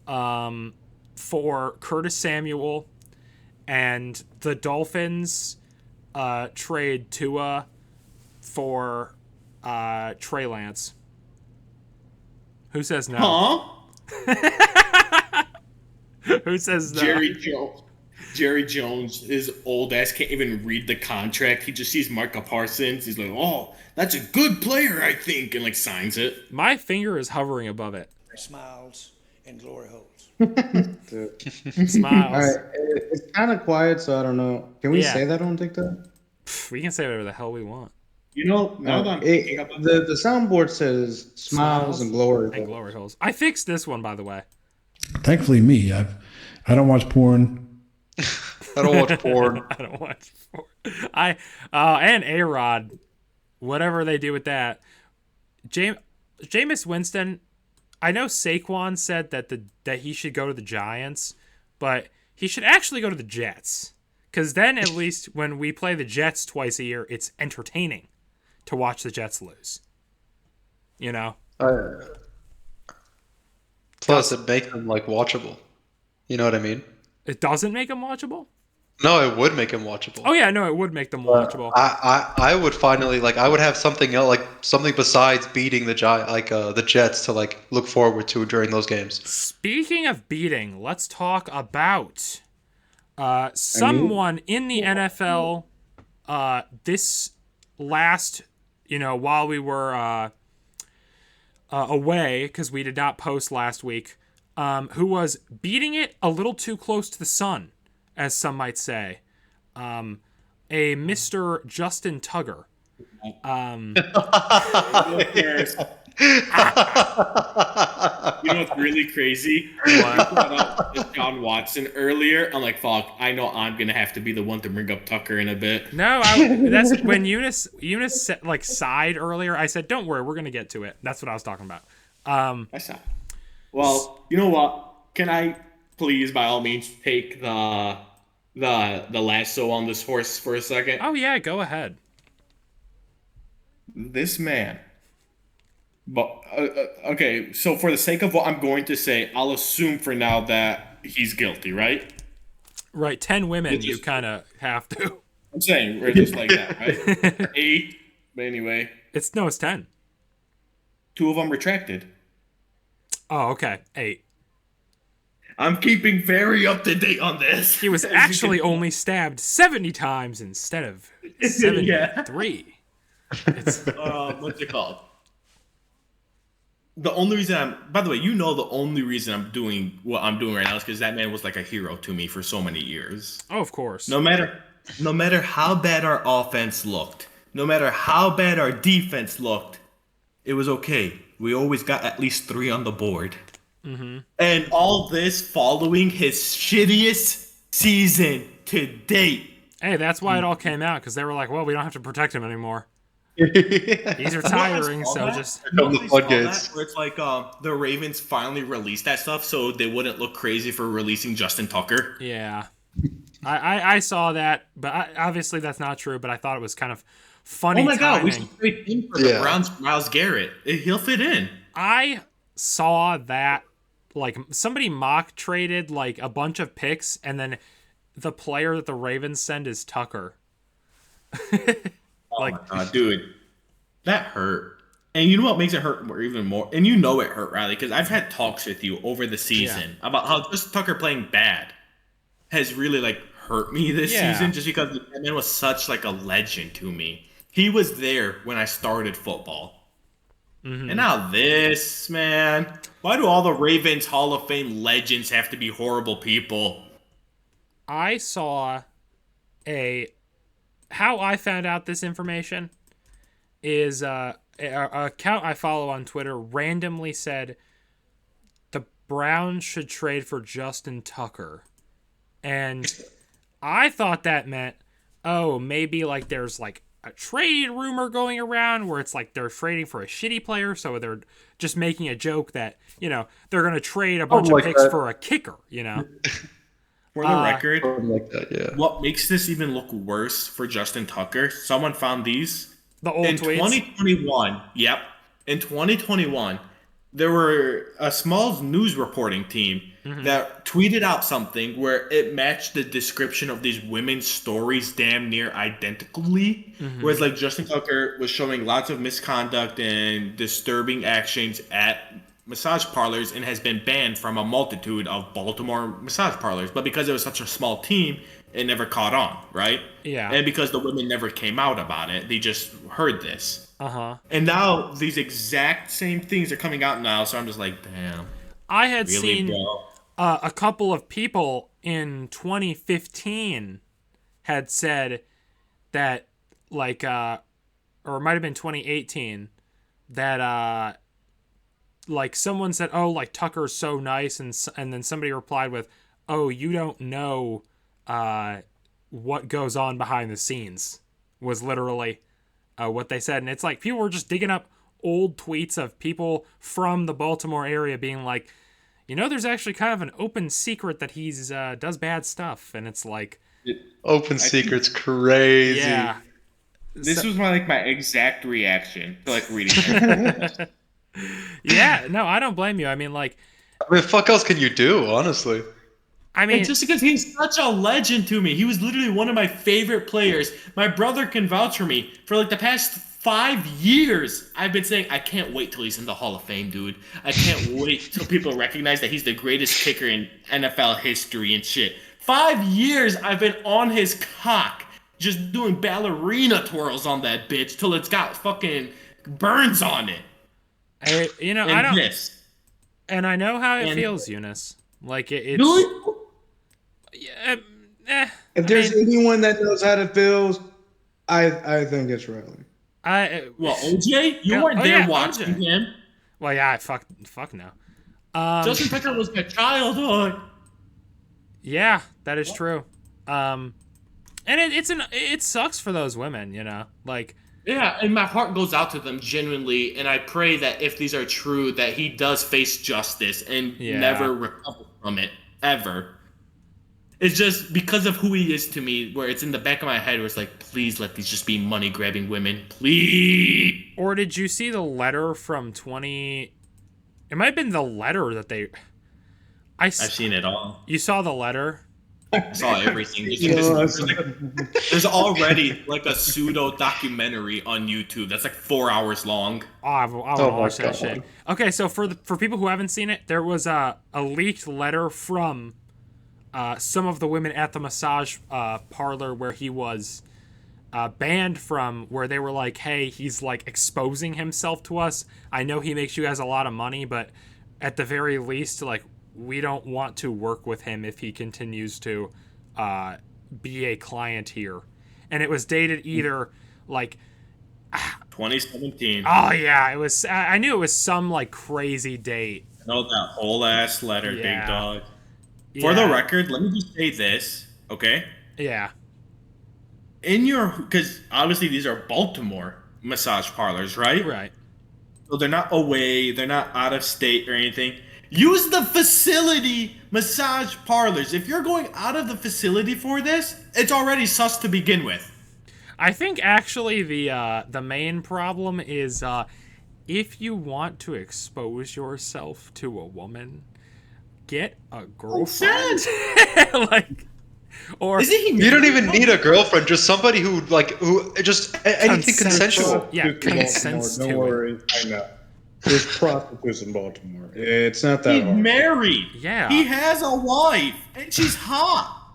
for Curtis Samuel, and the Dolphins trade Tua for Trey Lance. Who says no? Huh? Who says no? Jerry Jones. Jerry Jones, his old ass, can't even read the contract. He just sees Micah Parsons. He's like, "Oh, that's a good player, I think," and like signs it. My finger is hovering above it. Smiles and glory holes. All Smiles. right, it's kind of quiet, so I don't know. Can we Yeah. say that on TikTok? We can say whatever the hell we want. You know, now that I'm thinking about The soundboard says smiles and glory. And glory holes. I fixed this one, by the way. Thankfully, me. I don't watch porn. I don't watch porn. I don't watch porn. And A-Rod, whatever they do with that. Jameis Winston, I know Saquon said that he should go to the Giants, but he should actually go to the Jets. Because then at least when we play the Jets twice a year, it's entertaining to watch the Jets lose. You know? Plus, it makes them like watchable. You know what I mean? It doesn't make them watchable? No, it would make them watchable. Oh, yeah, no, it would make them watchable. I would finally I would have something else, like something besides beating the the Jets to like look forward to during those games. Speaking of beating, let's talk about someone in the NFL this last, while we were away, because we did not post last week, who was beating it a little too close to the sun, as some might say. A Mr. Justin Tugger. You know what's really crazy? I brought up Deshaun Watson earlier. I'm like, fuck, I know I'm going to have to be the one to bring up Tucker in a bit. No, that's when Eunice said, sighed earlier. I said, don't worry, we're going to get to it. That's what I was talking about. I saw. Well, you know what? Can I please, by all means, take the lasso on this horse for a second? Oh, yeah, go ahead. This man. But okay, so for the sake of what I'm going to say, I'll assume for now that he's guilty, right? Right, 10 women, you kind of have to. I'm saying we're just like that, right? 8, but anyway. It's 10. 2 of them retracted. Oh, okay, 8. I'm keeping very up to date on this. He was actually only stabbed 70 times instead of 73. It's what's it called? The only reason by the way, the only reason I'm doing what I'm doing right now is because that man was like a hero to me for so many years. Oh, of course. No matter how bad our offense looked, no matter how bad our defense looked, it was okay. We always got at least 3 on the board. Mm-hmm. And all this following his shittiest season to date. Hey, that's why it all came out, because they were like, well, we don't have to protect him anymore. He's retiring, so just Come the floodgates. where it's like the Ravens finally released that stuff so they wouldn't look crazy for releasing Justin Tucker. Yeah. I saw that, but obviously that's not true, but I thought it was kind of funny. Oh my god, we timing. should trade in for the Browns Myles Garrett. He'll fit in. I saw that somebody mock traded a bunch of picks, and then the player that the Ravens send is Tucker. Oh my god, dude, that hurt. And you know what makes it hurt even more? And you know it hurt, Riley, because I've had talks with you over the season about how just Tucker playing bad has really hurt me this season, just because that man was such a legend to me. He was there when I started football. Mm-hmm. And now this, man. Why do all the Ravens Hall of Fame legends have to be horrible people? I saw how I found out this information is an account I follow on Twitter randomly said the Browns should trade for Justin Tucker. And I thought that meant, maybe there's a trade rumor going around where it's they're trading for a shitty player, so they're just making a joke that, they're going to trade a bunch of picks for a kicker, For the record, What makes this even look worse for Justin Tucker? Someone found these. The old tweets? 2021, yep. In 2021, there were a small news reporting team that tweeted out something where it matched the description of these women's stories damn near identically. Whereas Justin Tucker was showing lots of misconduct and disturbing actions at massage parlors and has been banned from a multitude of Baltimore massage parlors. But because it was such a small team, it never caught on, right? Yeah. And because the women never came out about it, they just heard this. Uh-huh. And now these exact same things are coming out now, so I'm just like, damn. I had Really, seen bro? a couple of people in 2015 had said that, like, or it might have been 2018, that, like, someone said, oh, like, Tucker's so nice, and then somebody replied with, oh, you don't know what goes on behind the scenes, was literally what they said. And it's like, people were just digging up old tweets of people from the Baltimore area being like, you know, there's actually kind of an open secret that he's does bad stuff. And it's like, Open secret's crazy. yeah. This was my exact reaction to like reading that. Yeah, no, I don't blame you. I mean, like, I mean, fuck else can you do, honestly? I mean, And just because he's such a legend to me, he was literally one of my favorite players. My brother can vouch for me. For like the past 5 years, I've been saying, I can't wait till he's in the Hall of Fame, dude. I can't wait till people recognize that he's the greatest kicker in NFL history and shit. 5 years I've been on his cock, just doing ballerina twirls on that bitch till it's got fucking burns on it. you know, And I don't, this. and I know how it And- feels, Eunice. Like, it's, Dude, yeah, If there's anyone that knows how it feels, I think it's Riley. well, OJ, you Yeah, weren't oh, there yeah, watching OJ. him. well, yeah, fuck no. Justin Tucker was my childhood. Yeah, that is true. And it sucks for those women, you know, like, Yeah, and my heart goes out to them genuinely, and I pray that if these are true, that he does face justice and Yeah. never recover from it, ever. It's just because of who he is to me, where it's in the back of my head where it's like, please let these just be money-grabbing women. Please! or did you see the letter from 20? It might have been the letter that they. I've seen it all. You saw the letter? I saw everything. There's already like a pseudo documentary on YouTube that's like 4 hours long. Oh, I want to watch that shit. Okay, so for people who haven't seen it, there was a leaked letter from some of the women at the massage parlor where he was banned from, where they were like, hey, he's like exposing himself to us. I know he makes you guys a lot of money, but at the very least, like, we don't want to work with him if he continues to be a client here. And it was dated either like 2017. Oh yeah, it was. I knew it was some like crazy date. No, that whole ass letter, Yeah. big dog. For the Yeah. record, let me just say this, okay? Yeah. Because obviously these are Baltimore massage parlors, right? Right. So they're not away, they're not out of state or anything. Use the facility massage parlors. If you're going out of the facility for this, it's already sus to begin with. I think actually the main problem is if you want to expose yourself to a woman, get a girlfriend. Like, or Isn't he? You don't even need a girlfriend, just somebody who just anything Consensual. consensual. Yeah, Prostitutes in consents Baltimore, to don't it. worry. I know. There's prostitutes in Baltimore. It's not that He's hard. married. Yeah. He has a wife, and she's hot.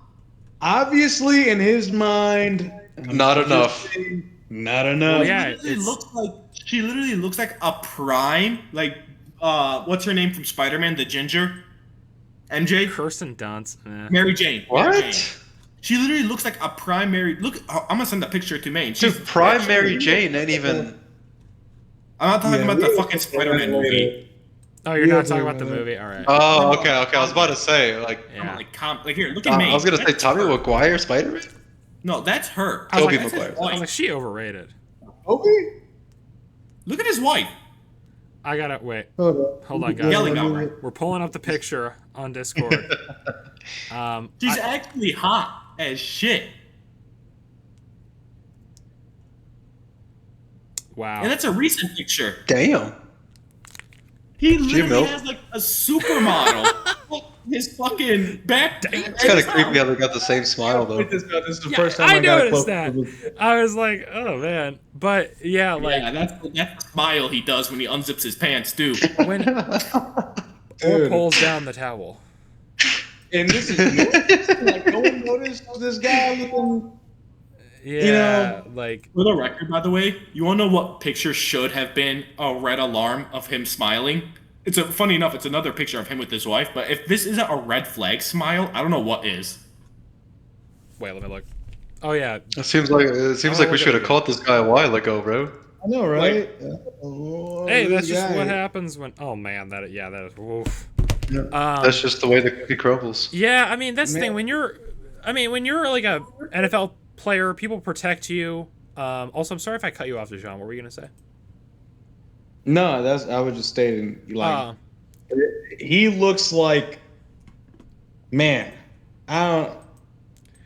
Obviously, in his mind, Not enough. not enough. Well, yeah, She literally looks like a prime, like what's her name from Spider-Man, the ginger, MJ, Kirsten Dunst. Mary Jane. What? Mary Jane. She literally looks like a prime Mary. Look, I'm gonna send a picture to Maine. She's Dude, Prime Mary Jane ain't even. I'm not talking Yeah, about the we- fucking Spider-Man movie. Oh, you're Yeah, not talking they about the were- movie? All right. Oh, okay. I was about to say Yeah. Like here, look at Maine. I was gonna say That's Tommy her. Maguire Spider-Man. No, that's her. I was Tobey like, Maguire. I was like, she overrated. Okay. Look at his wife. I gotta wait. Hold on, guys. Yelling at her. We're pulling up the picture on Discord. She's actually hot as shit. Wow. And that's a recent picture. Damn. He literally milk? has like a supermodel. his fucking back. It's kind of creepy how they got the same smile though. This is the Yeah, first time I got a noticed close that. look. I was like, oh man. But yeah, like Yeah, that's the smile he does when he unzips his pants too. when or Dude. pulls down the towel. And this is like no one noticed this guy looking. Yeah, like For the record, by the way, you want to know what picture should have been a red alarm of him smiling? Funny enough, it's another picture of him with his wife. But if this isn't a red flag smile, I don't know what is. wait, let me look. Oh yeah, It seems like Oh, we should have okay. caught this guy a while ago, bro. I know, right? hey, that's just what happens when. Oh man, that is. Oof. That's just the way the cookie crumbles. Yeah, I mean that's the thing when you're like a NFL player, people protect you. Also, I'm sorry if I cut you off, Dejan. What were you gonna say? No, I was just stating like he looks like, man, I don't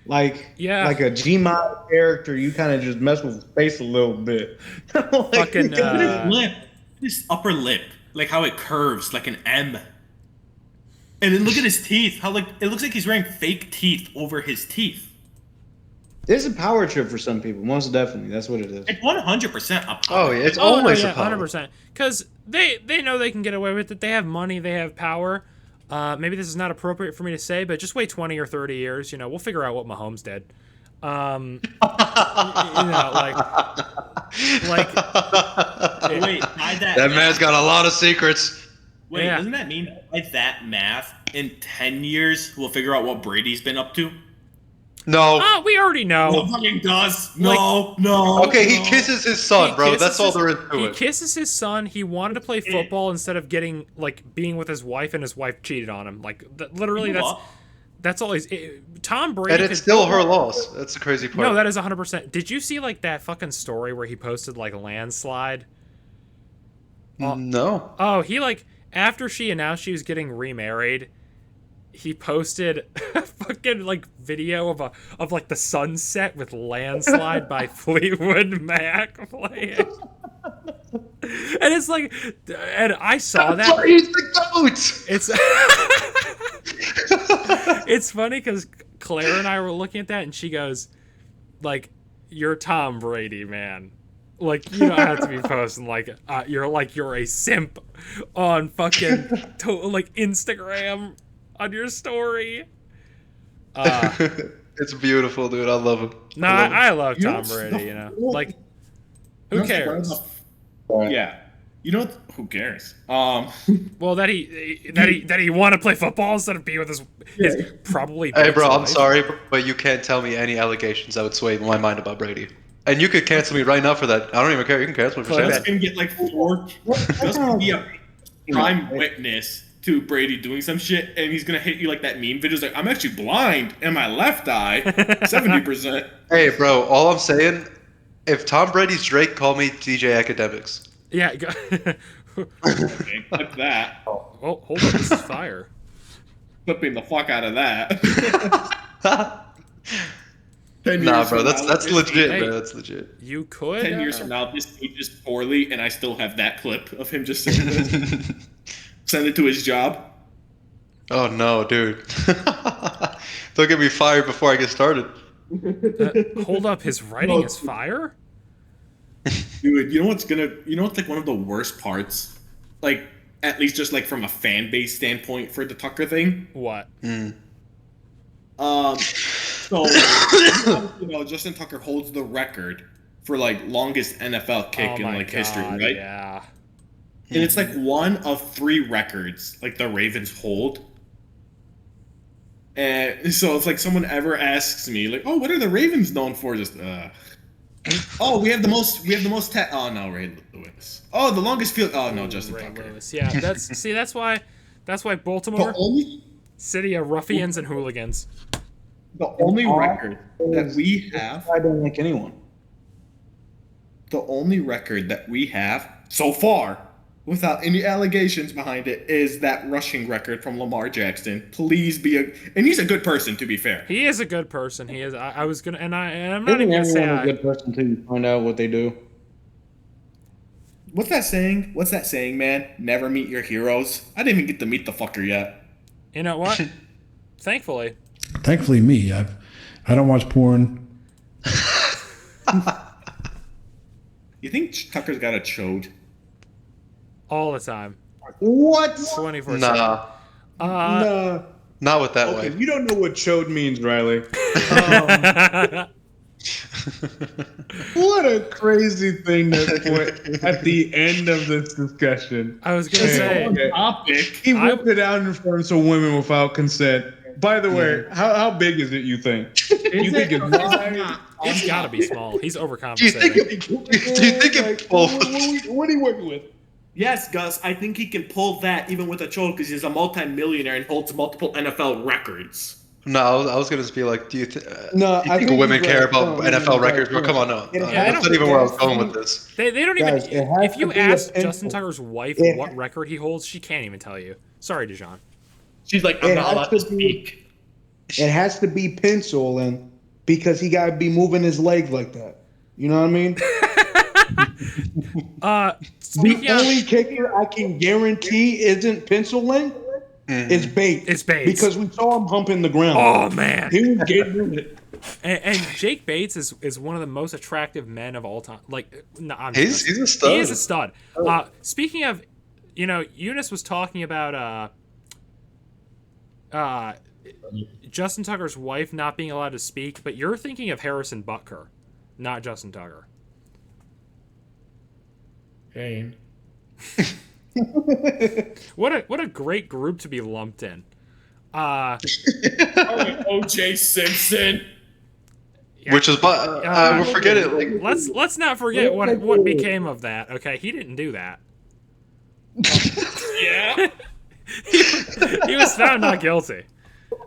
like like a Gmod character. You kind of just mess with his face a little bit. Like, Fucking Lip, his upper lip, like how it curves like an M. And then look at his teeth. How it looks like he's wearing fake teeth over his teeth. it's a power trip for some people, most definitely. That's what it is. It's 100% a power. Oh yeah, it's always a power. 100%. Because they know they can get away with it. They have money. They have power. Maybe this is not appropriate for me to say, but just wait 20 or 30 years. You know, we'll figure out what Mahomes did. You know, like Wait, by That man's got a lot of secrets. Wait, Yeah. doesn't that mean by that math, in 10 years, we'll figure out what Brady's been up to? No. we already know. No fucking does. No. Okay, he no. kisses his son, bro. kisses That's all his- there is to He it. kisses his son. He wanted to play football instead of being with his wife, and his wife cheated on him. Like literally, You know that's what? that's all he's. Tom Brady. And it's could- still her loss. That's the crazy part. No, that is 100%. Did you see like that fucking story where he posted like a landslide? No. Oh, he like after she announced she was getting remarried, he posted a fucking like video of like the sunset with Landslide by Fleetwood Mac playing. And it's like, and I saw that. He's the goat. It's it's funny because Claire and I were looking at that, and she goes, like, "You're Tom Brady, man. Like, you don't have to be posting you're a simp on fucking like Instagram on your story." It's beautiful, dude. I love him. No, I love him. I love You know Tom what's Brady. the- You know, like, who cares? Yeah. You know what? Who cares? Well, that he want to play football instead of be with his probably. Hey, bitch bro, I'm wife. sorry, but you can't tell me any allegations that would sway my mind about Brady. And you could cancel me right now for that. I don't even care. You can cancel me for saying Gus that. can get like Gus can be a prime witness to Brady doing some shit, and he's gonna hit you like that meme videos. Like, I'm actually blind in my left eye, 70%. Hey, bro, all I'm saying, if Tom Brady's Drake, call me DJ Academics. Yeah. Okay, like that. Oh, hold on, this is fire. Flipping the fuck out of that. 10 Nah, years bro, from that's now, that's this legit, Hey. man. That's legit. You could. 10 years from now, this ages poorly, and I still have that clip of him just sitting there. Send it to his job. Oh no, dude. Don't get me fired before I get started. Hold up, his writing is fire. Dude, you know what's like one of the worst parts? Like, at least just like from a fan base standpoint for the Tucker thing? What? So, Justin Tucker holds the record for like longest NFL kick Oh in my like history, God, right? Yeah. And it's like one of 3 records like the Ravens hold. And so if like someone ever asks me like, "Oh, what are the Ravens known for?" Just oh, we have the most oh no, Ray Lewis. Oh, the longest field. Oh no, Justin Ray Tucker. Lewis. Yeah, that's why The Baltimore only city of ruffians and hooligans. record that we have, I don't like anyone. the only record that we have so far, without any allegations behind it, is that rushing record from Lamar Jackson. Please be and he's a good person, to be fair. He is a good person. He is. I was gonna, and I'm I not even think gonna say everyone's a I. good person until you find out what they do. What's that saying? What's that saying, man? Never meet your heroes. I didn't even get to meet the fucker yet. You know what? Thankfully. Thankfully, me. I don't watch porn. You think Tucker's got a chode? All the time. What? 24/7. Nah, Nah. not with that Okay, way. you don't know what chode means, Riley. What a crazy thing to put at the end of this discussion. I was gonna say. Okay. Topic. He whipped it out in front of some women without consent. By the way, how big is it, you think? You think it's wide? It's gotta be small. He's Do you overcompensating. think it both? What are you working with? Yes, Gus, I think he can pull that even with a chode because he's a multi-millionaire and holds multiple NFL records. No, I was gonna just be like, do you think I think women he's care right. about No, NFL he's records? right. But come on, no. It has That's to not even be- where I was going with this. They don't even. Guys, it has If you to be a ask pencil. Justin Tucker's wife It- what record he holds, she can't even tell you. Sorry, Dijon. She's like, I'm It not has allowed to to be- speak. It has to be pencil, and because he got to be moving his leg like that. You know what I mean? The Speaking of, only kicker I can guarantee isn't penciling is Bates. It's Bates. Because we saw him humping the ground. oh man, He was getting it. and Jake Bates is one of the most attractive men of all time. Like, no, He's a stud. He is a stud. Speaking of, Eunice was talking about Justin Tucker's wife not being allowed to speak, but you're thinking of Harrison Butker, not Justin Tucker. Shane. What a great group to be lumped in. O.J. Simpson. Which is, we'll forget it. Like, Let's not forget what became of that. Okay, he didn't do that. Yeah. He was found not guilty.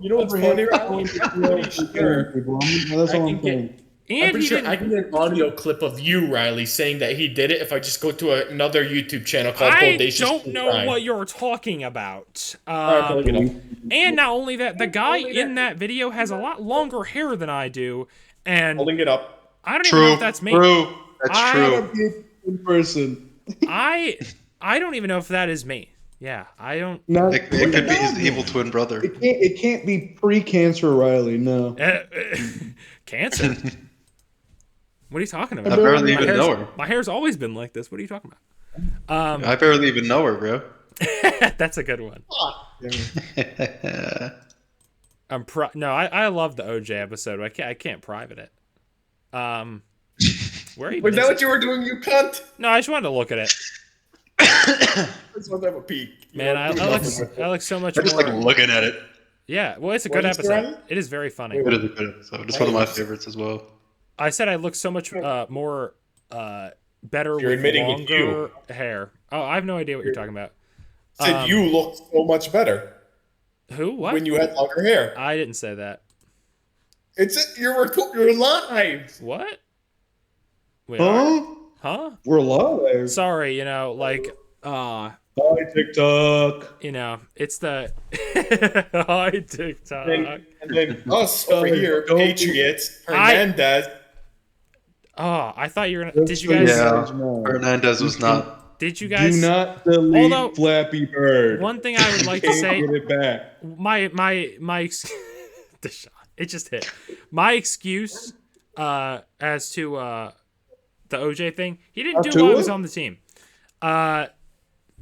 You know what's funny? I'm pretty sure. That's all I I'm can saying. And I'm pretty he sure didn't. I can get an audio clip of you, Riley, saying that he did it if I just go to another YouTube channel called I Bodacious don't True know Crime. what you're talking about. Alright, look it up. And not only that, the guy in that video has a lot longer hair than I do, and I'll link it up. I don't even know true, if that's me. true. That's I- true. In person. I don't even know if that is me. Yeah, I don't. No, It could be his evil twin brother. It can't be pre-cancer Riley. No. Cancer. What are you talking about? I barely My even hair's- know her. My hair's always been like this. What are you talking about? I barely even know her, bro. That's a good one. No, I love the OJ episode. I can't private it. Where even Was that is what it? you were doing, you cunt? No, I just wanted to look at it. I just want to have a peek. You Man, know, I do look nothing. so much I just more. like looking at it. Yeah, well, it's a What good is it, episode. Ryan? It is very funny. It is a good episode. It's one of my favorites as well. I said I look so much more better You're with admitting it's longer hair. Oh, I have no idea what you're talking about. Said you looked so much better Who? What? when you had longer hair. I didn't say that. You're live. What? Wait, are- Huh? huh? We're live. Sorry, Hi, TikTok. it's the hi TikTok. And then us over here, don't- Patriots, Hernandez. Oh, I thought you were gonna. Did you guys? Yeah, Hernandez was not. Did you guys? Do not delete Although- Flappy Bird. One thing I would like to Can't say. get it back. My Deshaun, it just hit. My excuse as to the OJ thing, he didn't do while he was on the team.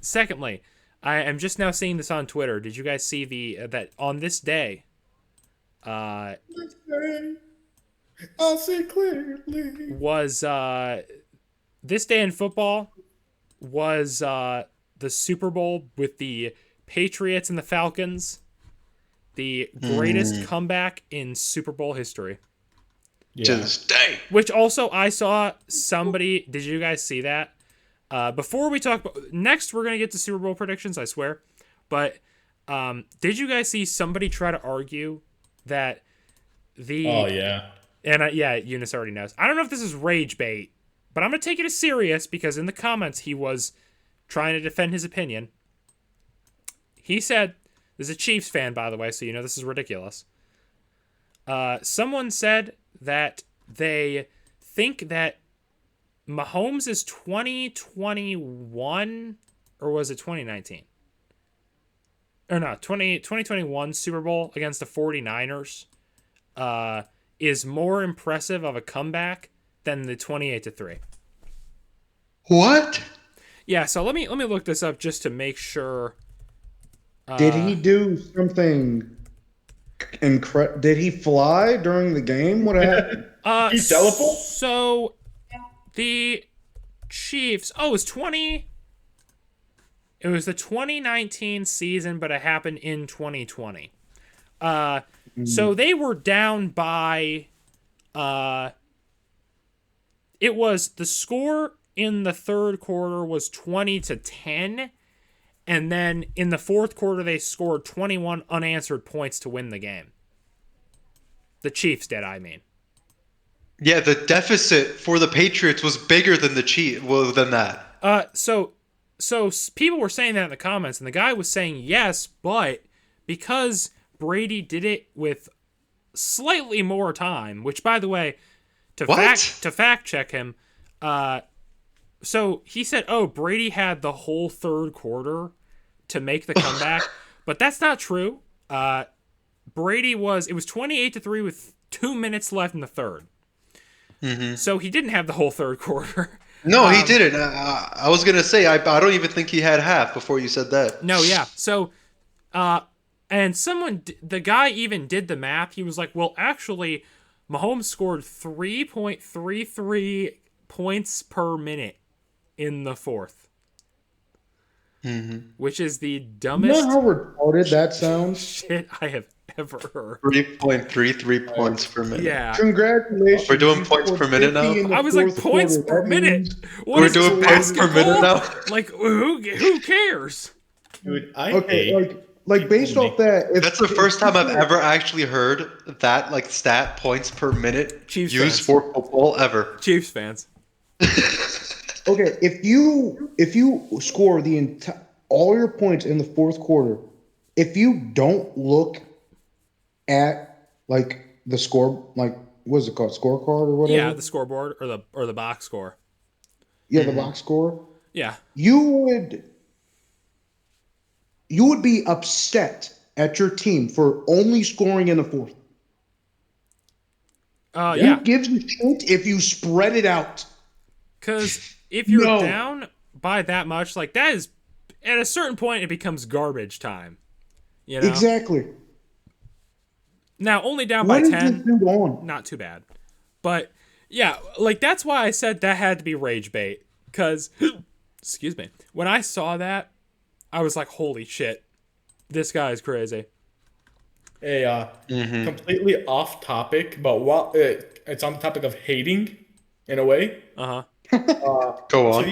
Secondly, I am just now seeing this on Twitter. Did you guys see that on this day I'll see clearly. was this day in football was the Super Bowl with the Patriots and the Falcons, the greatest comeback in Super Bowl history. To this day. Which also I saw somebody. Did you guys see that? Before we talk about next, we're gonna get to Super Bowl predictions. I swear. But did you guys see somebody try to argue that the? Oh yeah. And yeah, Eunice already knows. I don't know if this is rage bait, but I'm gonna take it as serious because in the comments he was trying to defend his opinion. He said, "This is a Chiefs fan, by the way, so you know this is ridiculous." Someone said that they think that Mahomes is 2021, or was it 2019? or no, 2021 Super Bowl against the 49ers is more impressive of a comeback than the 28-3. What? Yeah, so let me look this up just to make sure. Did he do something incredible? Did he fly during the game? What happened? He teleport? So the Chiefs. Oh, it was the 2019 season, but it happened in 2020. So they were down by. It was the score in the third quarter was 20-10, and then in the fourth quarter they scored 21 unanswered points to win the game. The Chiefs did, I mean. Yeah, the deficit for the Patriots was bigger than than that. So people were saying that in the comments, and the guy was saying yes, but because Brady did it with slightly more time, which, by the way, to fact check him, so he said, "Oh, Brady had the whole third quarter to make the comeback," but that's not true. It was 28-3 with 2 minutes left in the third. Mm-hmm. So he didn't have the whole third quarter. No, he didn't. I was gonna say I don't even think he had half before you said that. No, yeah. So, and the guy even did the math. He was like, "Well, actually, Mahomes scored 3.33 points per minute in the fourth, which is the dumbest." You know how retarded that sounds? Shit I have ever heard. 3.33 points per minute. Yeah. Congratulations. We're doing points per minute now? I was like, points per minute? What We're is this, doing points per minute now? Like, who cares? Dude, like based off that, that's the first time I've ever actually heard that stat points per minute Chiefs used fans. for football ever. Chiefs fans. Okay, if you score all your points in the fourth quarter, if you don't look at the score, what is it called, scorecard or whatever? Yeah, the scoreboard or the box score. Yeah, the box score. Yeah. You would be upset at your team for only scoring in the fourth. Yeah. Who gives a shit if you spread it out? Because if you're down by that much, that is, at a certain point, it becomes garbage time. You know? Exactly. Now, only down What by is 10, this dude on? not too bad. But, yeah, that's why I said that had to be rage bait. Because, excuse me, when I saw that, I was like, holy shit, this guy is crazy. Hey, completely off topic, but while it's on the topic of hating, in a way. Uh-huh. Go on. So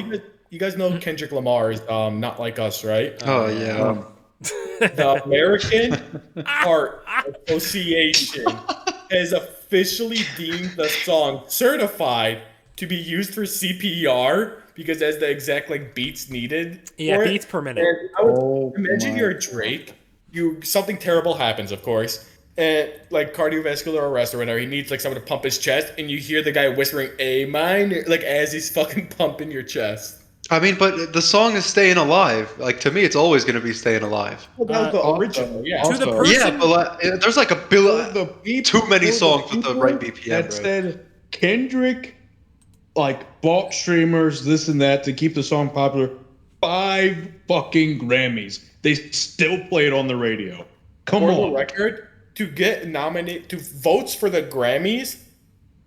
you guys know Kendrick Lamar is Not Like Us, right? Oh, yeah. The American Heart Association has officially deemed the song certified to be used for CPR because it has the exact beats needed. Yeah, for beats it. per minute. And imagine you're Drake. Something terrible happens, of course, and cardiovascular arrest or whatever. He needs someone to pump his chest, and you hear the guy whispering "A minor" as he's fucking pumping your chest. I mean, but the song is staying alive. To me, it's always going to be staying alive. Well, that was the original, yeah. To the person, Yeah, but there's a billion, too many songs with the right BPM, that said Kendrick, bought streamers, this and that to keep the song popular. 5 fucking Grammys. They still play it on the radio. Come For on. the record, to get nominated to votes for the Grammys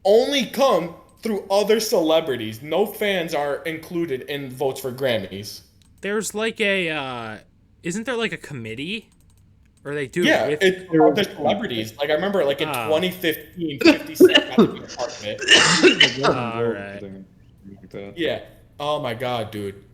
only come through other celebrities. No fans are included in votes for Grammys. there's isn't there a committee? Or they do Yeah, it with... it's other celebrities. I remember in 2015, 50 Cent got to be a part of it. Alright. Yeah. Oh my god, dude.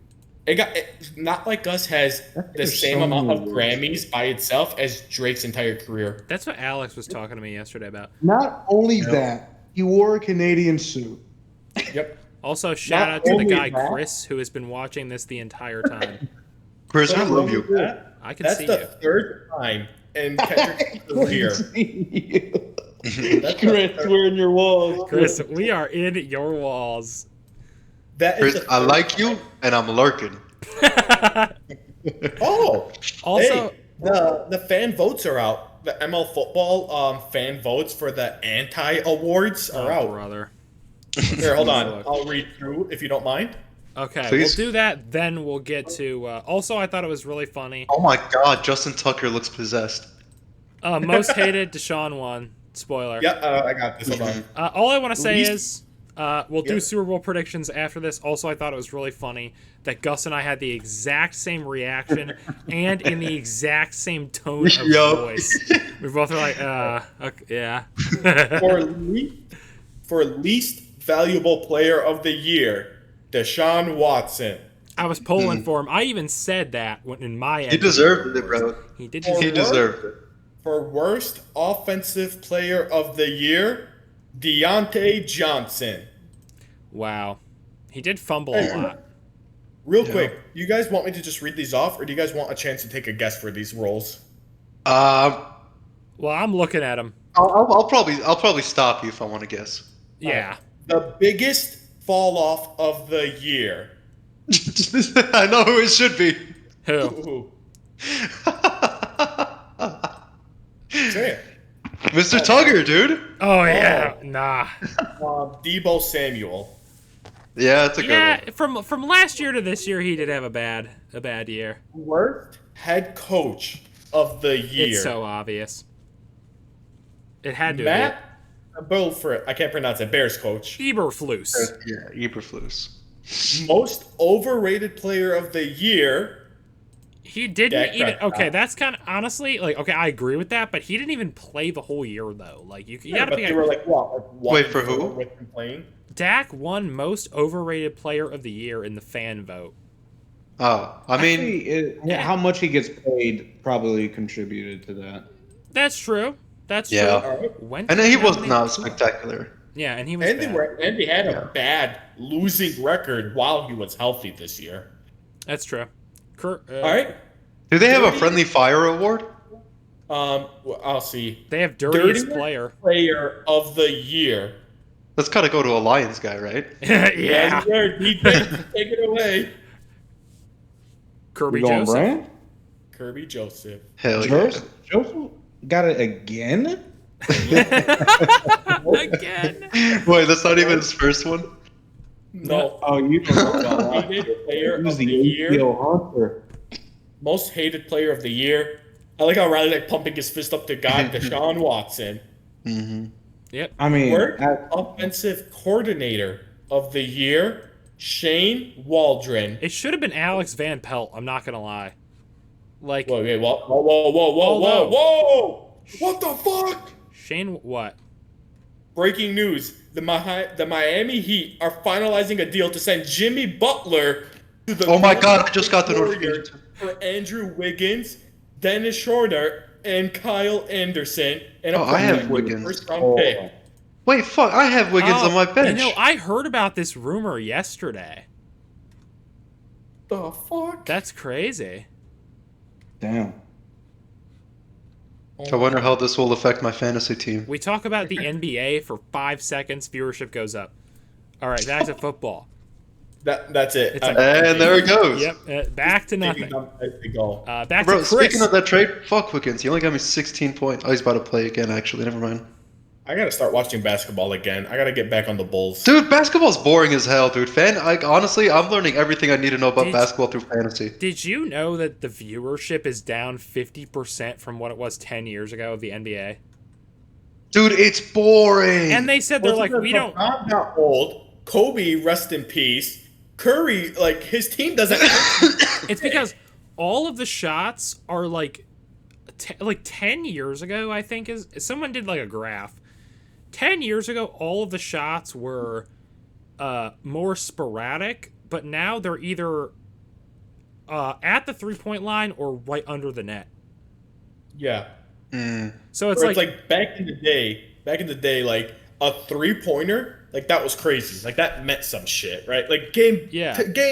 Not Like Us has the same amount of Grammys by itself as Drake's entire career. That's what Alex was talking to me yesterday about. Not only that, he wore a Canadian suit. Yep. Also, shout out to the guy Chris who has been watching this the entire time. Chris, I love you. I can That's see the you. third time, and Kendrick is here. Chris, we're in your walls. Chris, we are in your walls. That is Chris, the I third like you, and I'm lurking. Oh, Also, hey, The fan votes are out. The ML football fan votes for the anti awards are out. Brother. Here, hold on. Look. I'll read through if you don't mind. Okay, Please? we'll do that. Then we'll get to. Also, I thought it was really funny. Oh my God, Justin Tucker looks possessed. Most hated Deshaun won. Spoiler. Yeah, I got this. Hold on. All I want to say Least- is, we'll do Yeah. Super Bowl predictions after this. Also, I thought it was really funny that Gus and I had the exact same reaction and in the exact same tone of Yo. voice. We both were like, okay, yeah. For least valuable player of the year, Deshaun Watson. I was polling for him. I even said that in my. He deserved it, bro. He did. He Deserve deserved it. For worst offensive player of the year, Deontay Johnson. Wow, he did fumble a lot. Real quick, you guys want me to just read these off, or do you guys want a chance to take a guess for these roles? I'll Well, I'm looking at him. probably stop you if I want to guess. Yeah. The biggest fall off of the year. I know who it should be. Who? Ooh. Say it. Mr. Tugger, dude. Oh yeah. Nah. Debo Samuel. Yeah, it's a good Yeah. one. From last year to this year, he did have a bad year. Worst head coach of the year. It's so obvious. It had to Matt Belfort. I can't pronounce it. Bears coach. be Eberflus. Yeah, Eberflus. Most overrated player of the year. He didn't Dak even. Prescott. Okay, that's kind of honestly like okay. I agree with that, but he didn't even play the whole year though. Like you gotta But be. they were like, what? Like one Wait, for and who? four with him playing? Dak won most overrated player of the year in the fan vote. Oh, I mean, Actually, how much he gets paid probably contributed to that. That's true. That's Yeah. true. All right. When and then he did was nominate- not spectacular. Yeah, and he was. And they, bad. and they had a bad losing record while he was healthy this year. That's true. All right. Do they have a Dirty- friendly fire award? Well, I'll see. They have dirtiest Dirtiest player. Player of the year. Let's gotta go to a Lions guy, right? Yeah. Sir, take it away. Kirby We going Joseph. Brand? Kirby Joseph. Hell yeah. Joseph got it again? Again. Wait, that's not even his first one? No. Oh, you Hated player He was of the the year. ACL hunter. Most hated player of the year. I like how Riley like pumping his fist up to God, Deshaun Watson. Mm-hmm. Yep. I mean, Worst offensive coordinator of the year, Shane Waldron. It should have been Alex Van Pelt. I'm not gonna lie. Like Whoa, wait, whoa, whoa, whoa, whoa, whoa, Oh, no. whoa! What the fuck? Shane, what? Breaking news: the Miami Heat are finalizing a deal to send Jimmy Butler to the. Oh my God, I just got the Warriors notification. for Andrew Wiggins, Dennis Schroeder, and Kyle Anderson. And Oh, I have apparently Wiggins. First round pick. Wait, fuck, I have Wiggins on my bench. You know, I heard about this rumor yesterday. The fuck? That's crazy. damn. I wonder how this will affect my fantasy team. We talk about the NBA for 5 seconds, viewership goes up. All right, back to football. That's it. It's like- And there it goes. Yep, back to nothing. Back Bro, to Chris. speaking of that trade, fuck Wiggins. He only got me 16 points. Oh, he's about to play again, actually. Never mind. I gotta start watching basketball again. I gotta get back on the Bulls. Dude, basketball's boring as hell, dude. Honestly, I'm learning everything I need to know about Did- basketball through fantasy. Did you know that the viewership is down 50% from what it was 10 years ago of the NBA? Dude, it's boring. And they said they're like, we don't. I'm not old. Kobe, rest in peace. Curry, like his team doesn't. It's because all of the shots are like 10 years ago, I think is someone did like a graph. 10 years ago, all of the shots were more sporadic, but now they're either at the 3-point line or right under the net. Yeah. So it's Or like back in the day, like a 3-pointer, like that was crazy. Like that meant some shit, right? Like game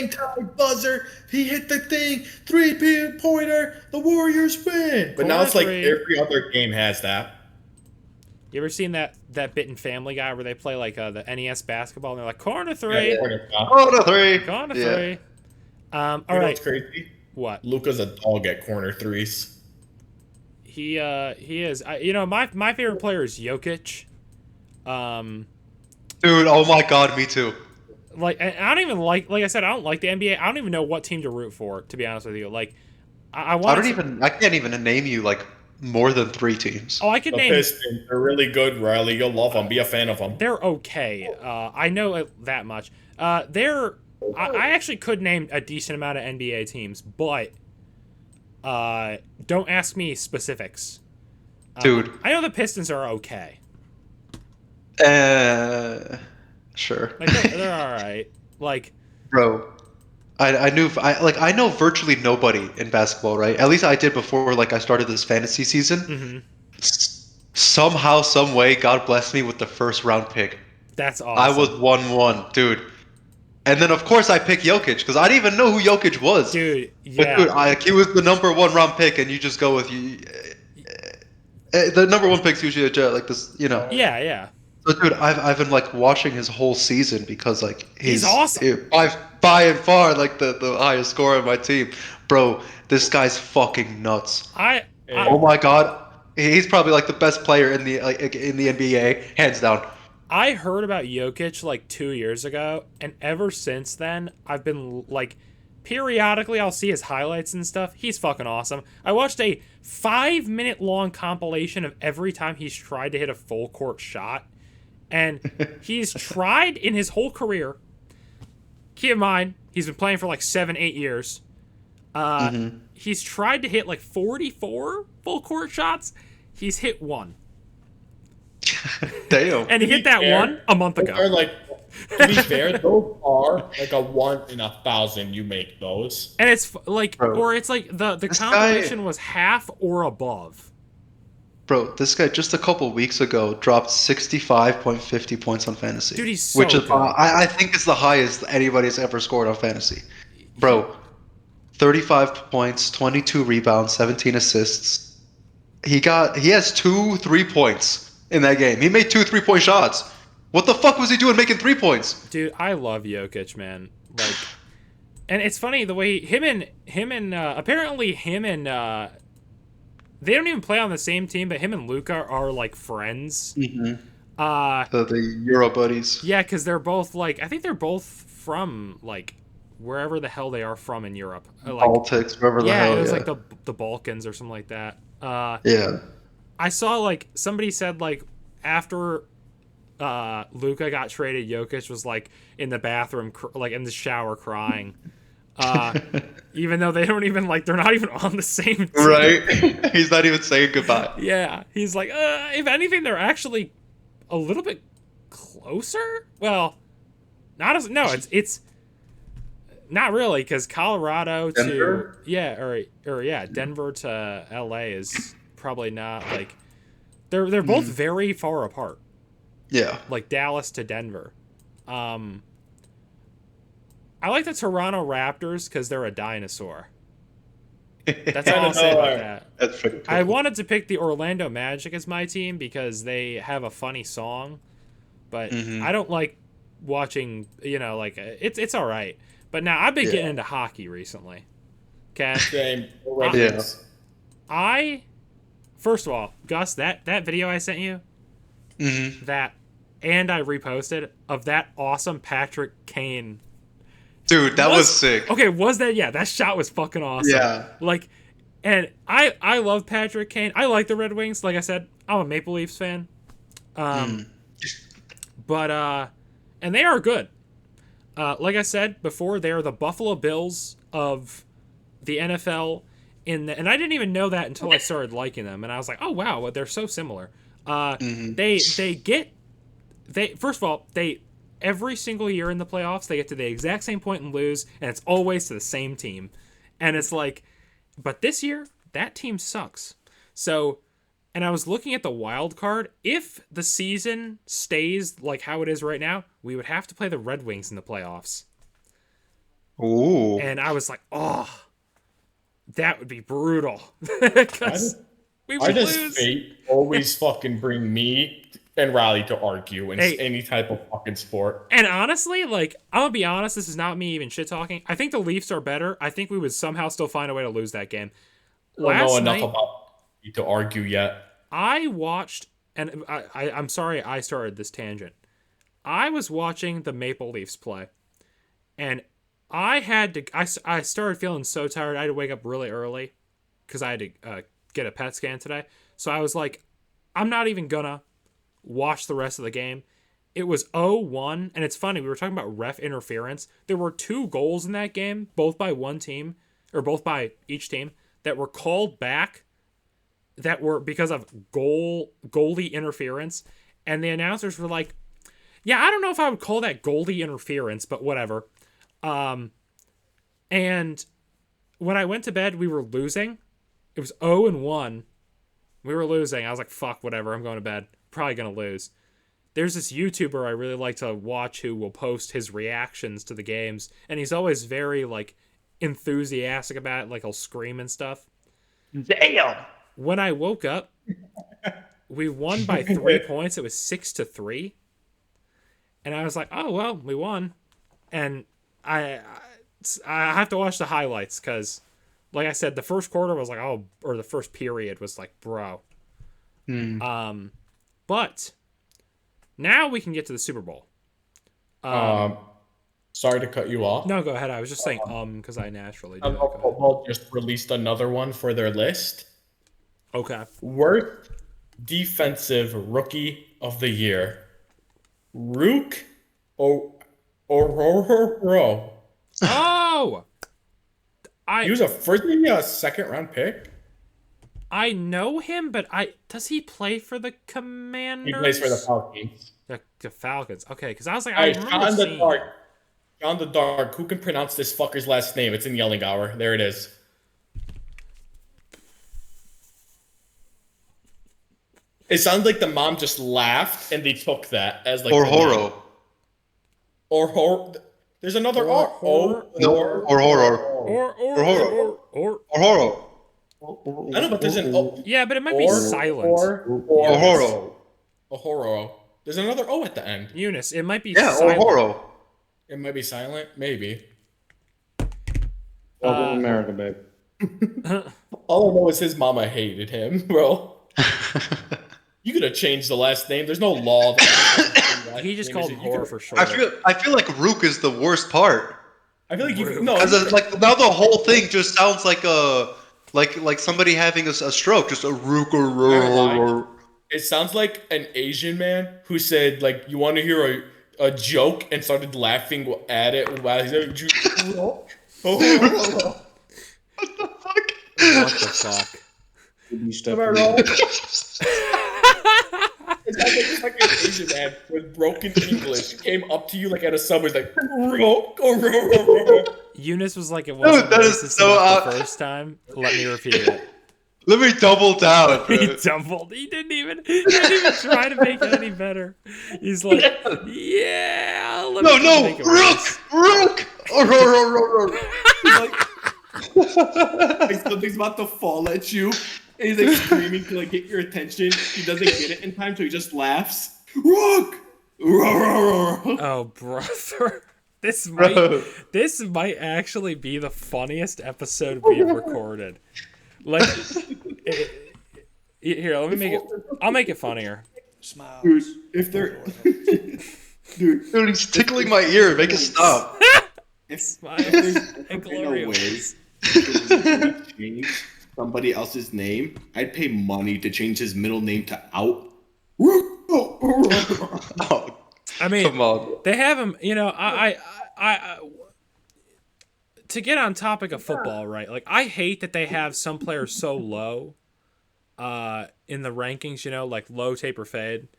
time buzzer, he hit the thing, 3-pointer, the Warriors win. But now Corner it's like three. every other game has that. you ever seen that bit in Family Guy where they play like the NES basketball and they're like corner three, Corner top. Oh, no, three. corner Yeah. three. All You know right, what's crazy? what? Luca's a dog at corner threes. He is. My favorite player is Jokic. Dude, oh my god, me too. Like, I don't even like I said, I don't like the NBA. I don't even know what team to root for, to be honest with you. Like, I want. I can't even name you like more than 3 teams. Oh, I could The name. Pistons, they're really good, Riley. You'll love them. Be a fan of them. They're okay. I know that much. I actually could name a decent amount of NBA teams, but don't ask me specifics. Dude. I know the Pistons are okay. Sure. Like, they're all right. Like, Bro, I know virtually nobody in basketball, right? At least I did before like I started this fantasy season. mm-hmm. Somehow, some way, God bless me with the first round pick. That's awesome. I was 1-1, dude. And then of course I picked Jokic because I didn't even know who Jokic was. Dude, yeah. But dude, he was the number 1 round pick, and you just go with you. The number 1 pick's usually a jet, like this, you know. Yeah, yeah. So, dude, I've been like watching his whole season because like he's awesome. By and far like the highest scorer on my team, bro. This guy's fucking nuts. Oh my god, he's probably like the best player in the NBA, hands down. I heard about Jokic like 2 years ago, and ever since then, I've been like, periodically I'll see his highlights and stuff. He's fucking awesome. I watched a 5-minute long compilation of every time he's tried to hit a full court shot, and he's tried in his whole career. Keep in mind, he's been playing for like 7-8 years. He's tried to hit like 44 full court shots. He's hit 1. Damn. And he hit that one a month ago. Like, to be fair, those are like a 1 in 1,000 you make those. And it's like, bro, or it's like the compilation was half or above. Bro, this guy just a couple weeks ago dropped 65.50 points on fantasy. Dude, he's so which is good. I think is the highest anybody's ever scored on fantasy. Bro, 35 points, 22 rebounds, 17 assists. He has 2 3-points in that game. He made 2 3-point shots. What the fuck was he doing making 3 points? Dude, I love Jokic, man. Like, and it's funny the way him and they don't even play on the same team, but him and Luka are like friends. Mm-hmm. The Euro buddies. Yeah, because they're both like, I think they're both from like wherever the hell they are from in Europe. Like, Baltics, wherever the hell. Yeah, it was like the Balkans or something like that. Yeah. I saw like somebody said like after Luka got traded, Jokic was like in the bathroom, like in the shower crying. Even though they don't even like, they're not even on the same team. Right? He's not even saying goodbye. Yeah, he's like, if anything, they're actually a little bit closer. Well, it's not really, because Colorado Denver? to Denver to LA is probably not like, they're both very far apart. Yeah, like Dallas to Denver. I like the Toronto Raptors because they're a dinosaur. That's all I'll say about that. That's pretty cool. I wanted to pick the Orlando Magic as my team because they have a funny song, but I don't like watching. Like it's all right. But now I've been getting into hockey recently. Okay. Same. First of all, Gus, that video I sent you, and I reposted of that awesome Patrick Kane. Dude, that was sick. Okay, that shot was fucking awesome. Yeah. Like, and I love Patrick Kane. I like the Red Wings. Like I said, I'm a Maple Leafs fan. But and they are good. Like I said before, they are the Buffalo Bills of the NFL. And I didn't even know that until I started liking them, and I was like, oh wow, they're so similar. First of all, every single year in the playoffs, they get to the exact same point and lose, and it's always to the same team. And it's like, but this year, that team sucks. So, and I was looking at the wild card. If the season stays like how it is right now, we would have to play the Red Wings in the playoffs. Ooh. And I was like, oh, that would be brutal. Because we would lose. Fate always fucking bring me and Riley to argue in any type of fucking sport. And honestly, like, I'm gonna be honest, this is not me even shit talking. I think the Leafs are better. I think we would somehow still find a way to lose that game. I don't know enough about need to argue yet. I watched, and I'm sorry I started this tangent. I was watching the Maple Leafs play, and I had to. I started feeling so tired. I had to wake up really early because I had to get a PET scan today. So I was like, I'm not even gonna watch the rest of the game. It was 0-1, and it's funny. We were talking about ref interference. There were 2 goals in that game, both by one team, or both by each team, that were called back that were because of goalie interference. And the announcers were like, yeah, I don't know if I would call that goalie interference, but whatever. And when I went to bed, we were losing. It was 0-1. We were losing. I was like, fuck, whatever. I'm going to bed. Probably going to lose. There's this YouTuber I really like to watch who will post his reactions to the games. And he's always very, like, enthusiastic about it. Like, he'll scream and stuff. Damn. When I woke up, we won by 3 points. It was 6-3. And I was like, oh, well, we won. And I have to watch the highlights because, like I said, the first quarter was like, oh, or the first period was like, bro. But now we can get to the Super Bowl. Sorry to cut you off. No, go ahead. I was just saying because I naturally do. Football just released another one for their list. Okay. Worst defensive rookie of the year. Rook Ororo. Oh! He was a second round pick. I know him, but does he play for the Commanders? He plays for the Falcons. The Falcons. Okay, because I was like, Hey, I remember seeing. John the Dark. Who can pronounce this fucker's last name? It's in Yelling Hour. There it is. It sounds like the mom just laughed and they took that as like. Or Horo. Or Horo. There's another Or Horror. Or Horo. I know, but there's an O. Yeah, but it might be silent. Or Horo. Ohoro. There's another O at the end. Eunice, it might be Yeah, or silent. Horo. It might be silent. Maybe. Welcome to America, babe. All I know is his mama hated him, bro. You could have changed the last name. There's no law. He just called him Horror for short. I feel like Rook is the worst part. I feel like Like now the whole thing just sounds like like somebody having a stroke, just a Rook or. It sounds like an Asian man who said like, "You want to hear a joke?" and started laughing at it while he's like, What the fuck? What the fuck? Am I wrong? It's like an Asian man with broken English came up to you like at a subway, like. Eunice was like, it wasn't Dude, that is racist so enough the first time. Let me repeat it. Let me double down. He doubled. He didn't even try to make it any better. He's like, yeah. Let me make it worse. Rook. Like something's about to fall at you. And he's like screaming to like get your attention. He doesn't get it in time, so he just laughs. Rook! Oh, brother. This might actually be the funniest episode we've recorded. Like, here, let me make it. I'll make it funnier. Smiles. Dude, if they're Dude, he's tickling my ear. Make it stop. Smiles and in a glorious. way change somebody else's name, I'd pay money to change his middle name to Out. Oh, I mean, come on. they have him. You know, I to get on topic of football, right? Like, I hate that they have some players so low, in the rankings. You know, like low tape or fade.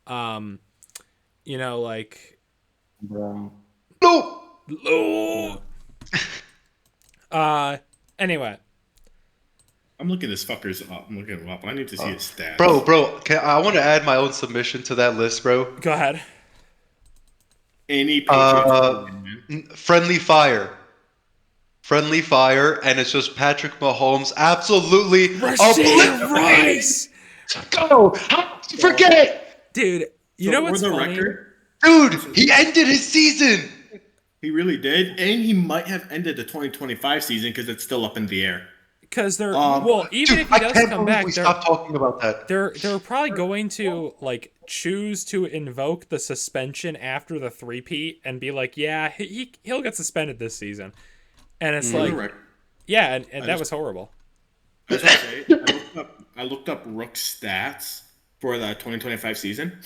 You know, like. Bro. No. Anyway. I'm looking this fucker's up. I'm looking him up. I need to see his stats. Bro, I want to add my own submission to that list, bro. Go ahead. Any Patriots Friendly fire, and it's just Patrick Mahomes absolutely Rasheed Rice. Go, how did you forget it, Dude. You know what's funny? dude? He ended his season. He really did, and he might have ended the 2025 season because it's still up in the air. Because they're Um, well, even Dude, if he I does can't come believe back, we stopped talking about that. they're probably going to like choose to invoke the suspension after the three-peat and be like, yeah, he'll get suspended this season, and it's like, correct. yeah, and I that just- was horrible. I just want to say, I looked up Rook's stats for the 2025 season.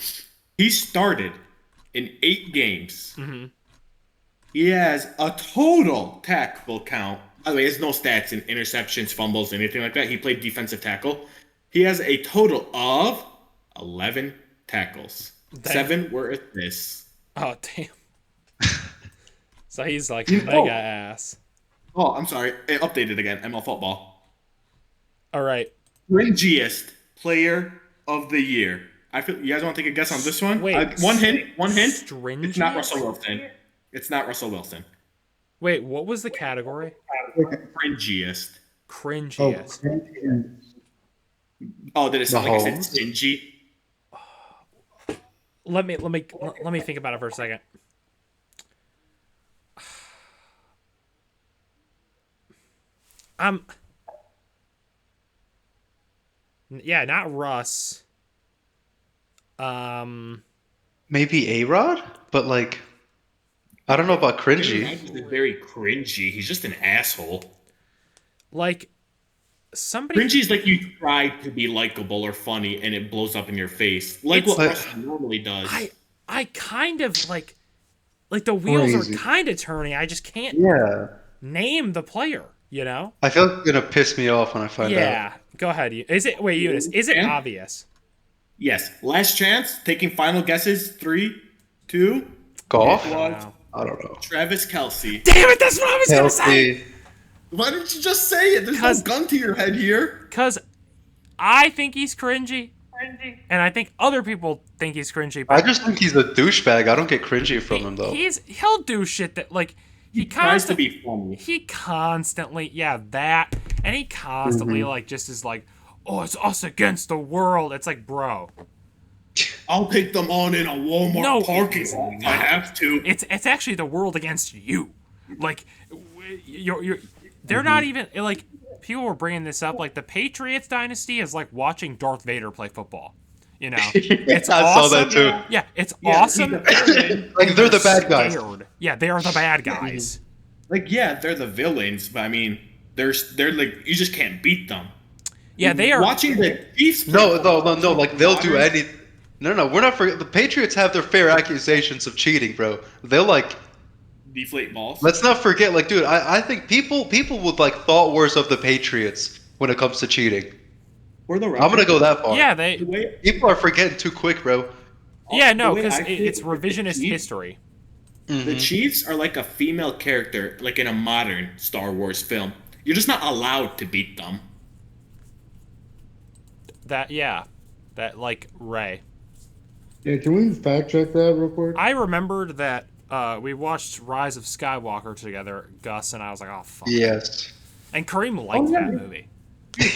He started in 8 games. Mm-hmm. He has a total tackle count. By the way, there's no stats in interceptions, fumbles, anything like that. He played defensive tackle. He has a total of 11 tackles. Damn. 7 were assists. Oh damn! So he's like You know- mega ass. Oh, I'm sorry. It updated again. ML football. All right, Cringiest player of the year. I feel you guys want to take a guess on this one? Wait, One hint. stringiest? It's not Russell Wilson. It's not Russell Wilson. Wait, what was the category? Cringiest. Cringiest. Oh, did it sound like I said Mahomes? stingy? Let me think about it for a second. Yeah, not Russ. Maybe A-Rod? But, like, I don't know about cringy. He's very cringy. He's just an asshole. Like somebody. Cringy is like you try to be likable or funny and it blows up in your face, like It's- what Russell normally does. I kind of like the wheels Crazy. are kind of turning. I just can't Yeah. name the player. You know? I feel like it's going to piss me off when I find out. Yeah. Go ahead. Is it? Wait, Eunice. Is it Yeah. obvious? Yes. Last chance. Taking final guesses. 3, 2. Golf? It I was don't know. I don't know. Travis Kelce. Damn it! That's what I was gonna say. Kelsey. Why didn't you just say it? There's no 'Cause- gun to your head here. Because I think he's cringy, and I think other people think he's cringy. I But just think he's a douchebag. I don't get cringy from him, though. he'll do shit that like he Tries to constantly be funny. he constantly that, and he constantly Mm-hmm. like just is like, oh, it's us against the world. It's like, bro, I'll take them on in a Walmart No, parking it's lot if I have to. it's actually the world against you. Like, you're they're Mm-hmm. not even like people were bringing this up. Like the Patriots dynasty is like watching Darth Vader play football. You know, it's I awesome. saw that too. Yeah, it's Yeah, awesome. Like, they're the bad guys. Scared. Yeah, they are the bad guys. Like, yeah, they're the villains, but I mean, they're like you just can't beat them. Yeah, they are. Watching the Chiefs. play No, football, like, they'll do modern- any. No, we're not forgetting. The Patriots have their fair accusations of cheating, bro. They'll, like, deflate balls. let's not forget, like, dude, I think people would, like, thought worse of the Patriots when it comes to cheating. For the I'm gonna go that far. Yeah, The they. way, People are forgetting too quick, bro. Yeah, no, the way because I feel it's is revisionist the Chiefs- history. The Chiefs are like a female character, like in a modern Star Wars film. You're just not allowed to beat them. That like Ray. Yeah, can we fact check that real quick? I remembered that we watched Rise of Skywalker together, Gus, and I was like, oh fuck. Yes. And Kareem liked that movie.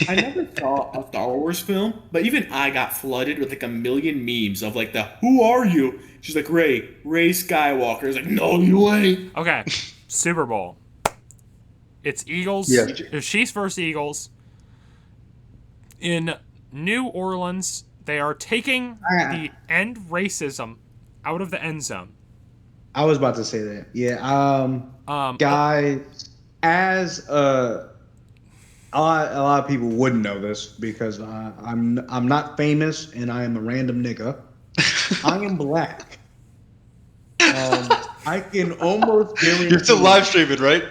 I never saw a Star Wars film, but even I got flooded with like a million memes of like the "Who are you?" She's like Ray Skywalker. It's like, no, you ain't. Okay, Super Bowl. It's Eagles. Yeah. It's Chiefs versus Eagles. In New Orleans, they are taking the end racism out of the end zone. I was about to say that. Yeah. Um, Guys, as a lot of people wouldn't know this because I'm not famous and I am a random nigga. I am black. I can almost guarantee. You're still live streaming, right?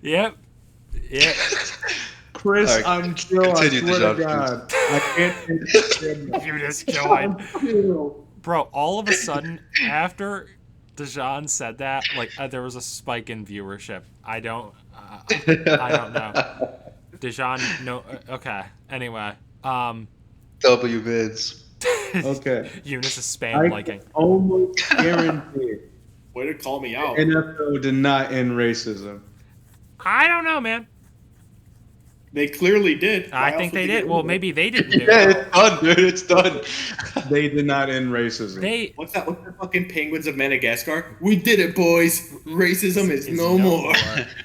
Yep. Yep. Chris, All right, I'm chill. I continue, swear to Dijon, God. I can't stand that. You just joined. I'm chill. Bro, all of a sudden, after Dijon said that, like there was a spike in viewership. I don't know. Dijon, no. Okay. Anyway, W bids. Okay. Eunice is spam I liking. can almost guarantee Way to call me out. NFL did not end racism. I don't know, man. They clearly did. I Why think else would they did. get Well, rid of it? maybe they didn't do Yeah, it. it's done, dude. It's done. They did not end racism. They What's that? What's the fucking penguins of Madagascar? We did it, boys. Racism is no more.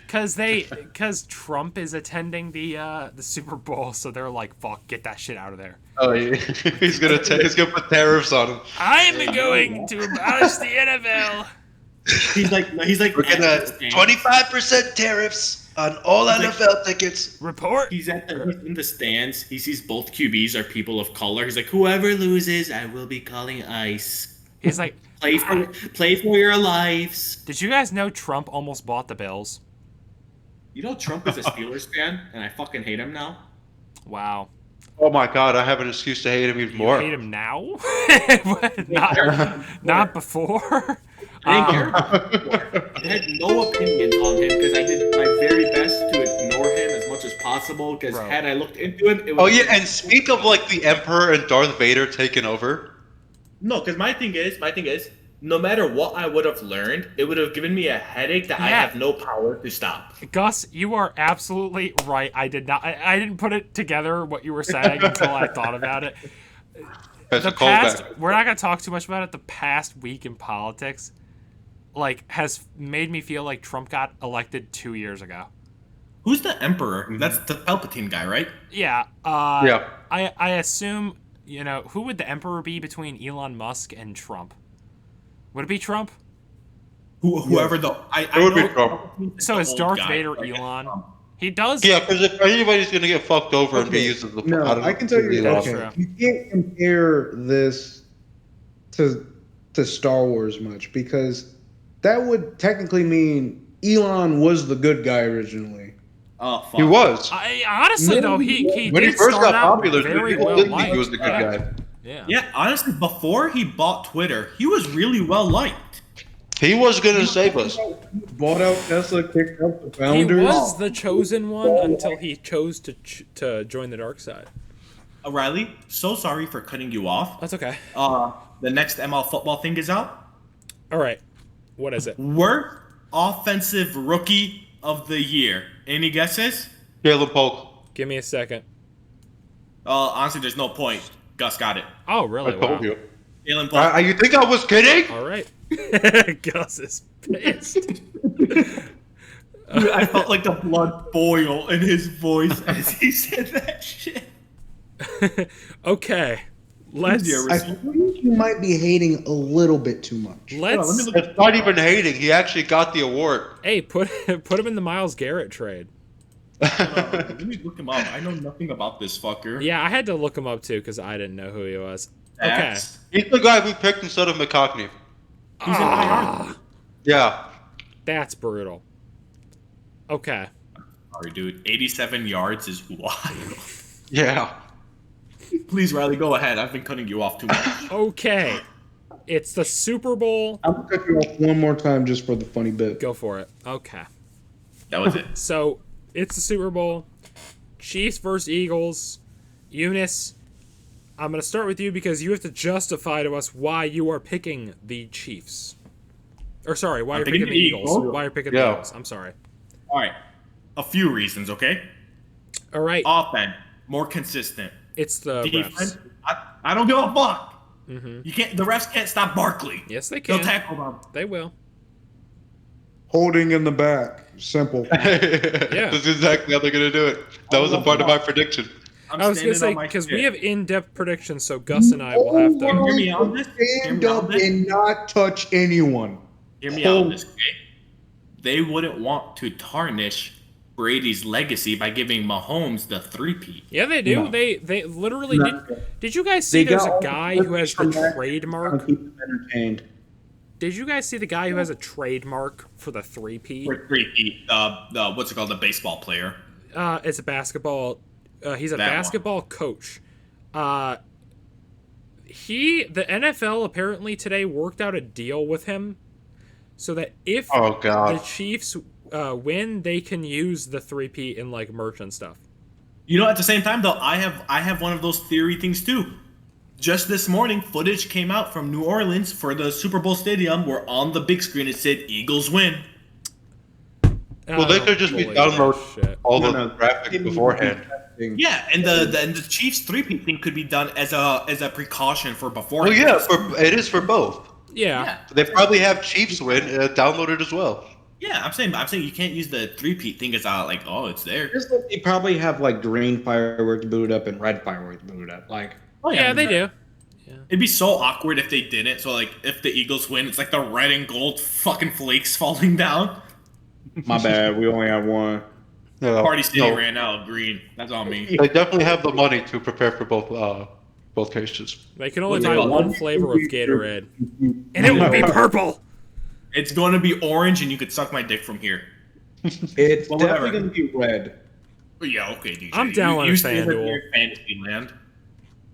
because Trump is attending the Super Bowl, so they're like, "Fuck, get that shit out of there." Oh, yeah. He's gonna put tariffs on him. I'm going to abolish the NFL. He's like We're gonna 25% tariffs on all NFL tickets. Report. He's in the stands. He sees both QBs are people of color. He's like, whoever loses, I will be calling ICE. He's like, Play for your lives. did you guys know Trump almost bought the Bills? You know Trump is a Steelers fan, and I fucking hate him now. Wow. Oh my God, I have an excuse to hate him even You more. hate him now? not before? I didn't care about him before. I had no opinions on him because I did my very best to ignore him as much as possible. Because Bro. had I looked into him, it would. Oh yeah, and speak of like the Emperor and Darth Vader taking over. No, because my thing is, no matter what I would have learned, it would have given me a headache that I Yeah. have no power to stop. Gus, you are absolutely right. I didn't put it together what you were saying until I thought about it. That's The a callback. past, we're not gonna talk too much about it. The past week in politics, like, has made me feel like Trump got elected 2 years ago. Who's the Emperor? That's the Palpatine guy, right? Yeah. Yeah. I assume, who would the emperor be between Elon Musk and Trump? Would it be Trump? Whoever the I It would be know Trump. Palpatine's So the is old Darth guy, Vader but I guess Elon? Trump. He does. Yeah, because if anybody's gonna get fucked over and be Okay. used as the No, I can tell you That's this. true. You can't compare this to Star Wars much because that would technically mean Elon was the good guy originally. Oh fuck. He was. Honestly, though, he When he did first start got out popular, very people well didn't think liked. he was the good Yeah. guy. Yeah. Yeah, honestly, before he bought Twitter, he was really well liked. He was gonna save us. Bought out Tesla, kicked out the He founders. was the chosen one until he chose to join the dark side. Riley, so sorry for cutting you off. That's okay. The next ML football thing is out. All right. What is it? Worst offensive rookie of the year. Any guesses? Caleb Polk. Give me a second. Honestly, there's no point. Gus got it. Oh, I really? told Wow. you. Jalen Paul. You think I was kidding? All right. Gus is pissed. I felt like the blood boil in his voice as he said that shit. Okay. Let's I think you might be hating a little bit too much. let's It's not even hating. He actually got the award. hey put him in the Myles Garrett trade. Let me look him up. I know nothing about this fucker. Yeah, I had to look him up too because I didn't know who he was. Okay. That's- He's the guy we picked instead of McCockney. He's in IR. Yeah. That's brutal. Okay. Sorry, dude. 87 yards is wild. Yeah. Please, Riley, go ahead. I've been cutting you off too much. Okay. It's the Super Bowl. I'm gonna cut you off one more time just for the funny bit. Go for it. Okay. That was it. So it's the Super Bowl. Chiefs versus Eagles. Eunice, I'm going to start with you because you have to justify to us why you are picking the Chiefs. Or sorry, why you're picking the Eagles. Why you're picking the Yeah. Eagles. I'm sorry. All right. A few reasons, okay? All right. Offense, more consistent. It's the Defense, refs. I don't give a fuck. You can't. The refs can't stop Barkley. Yes, they They'll can. tackle them. They will. Holding in the back. Simple. That's exactly how they're gonna do it. That was a part of my prediction. I'm I was going to standing say, on my because shit. we have in-depth predictions, so Gus and I will have to... Hear me on this? Hear Stand me on up this? and not touch anyone. Hear me out on this, okay? They wouldn't want to tarnish Brady's legacy by giving Mahomes the three-peat. Yeah, they do. No. They literally No. Did you guys see They there's got a all guy the who has the from that. trademark? Keep them entertained. Did you guys see the guy who has a trademark for the 3P? For three-peat, the what's it called, the baseball player. It's a basketball. He's a That one. basketball coach. The NFL apparently today worked out a deal with him, so that if Oh God. the Chiefs win, they can use the 3P in like merch and stuff. You know, at the same time though, I have one of those theory things too. Just this morning, footage came out from New Orleans for the Super Bowl stadium where on the big screen it said Eagles win. Well, they could just be Holy download shit. all No, the no. graphics beforehand. Yeah, and the Chiefs 3-peat thing could be done as a precaution for before. Well, yeah, it is for both. Yeah. They probably have Chiefs win downloaded as well. Yeah, I'm saying you can't use the 3-peat thing as like, oh, it's there. Just like they probably have like green fireworks booted up and red fireworks booted up. Like, Oh Yeah, they do. It'd be so awkward if they didn't. So like, if the Eagles win, it's like the red and gold fucking flakes falling down. my bad, we only have one. No, Party City no. ran out of green. That's on me. They definitely have the money to prepare for both cases. They can only What's it buy called? one flavor of Gatorade. And it will be purple! It's going to be orange, and you could suck my dick from here. It's Well, definitely whatever. going to be red. But yeah, okay, DJ. I'm down with you FanDuel. stay with your fantasy land.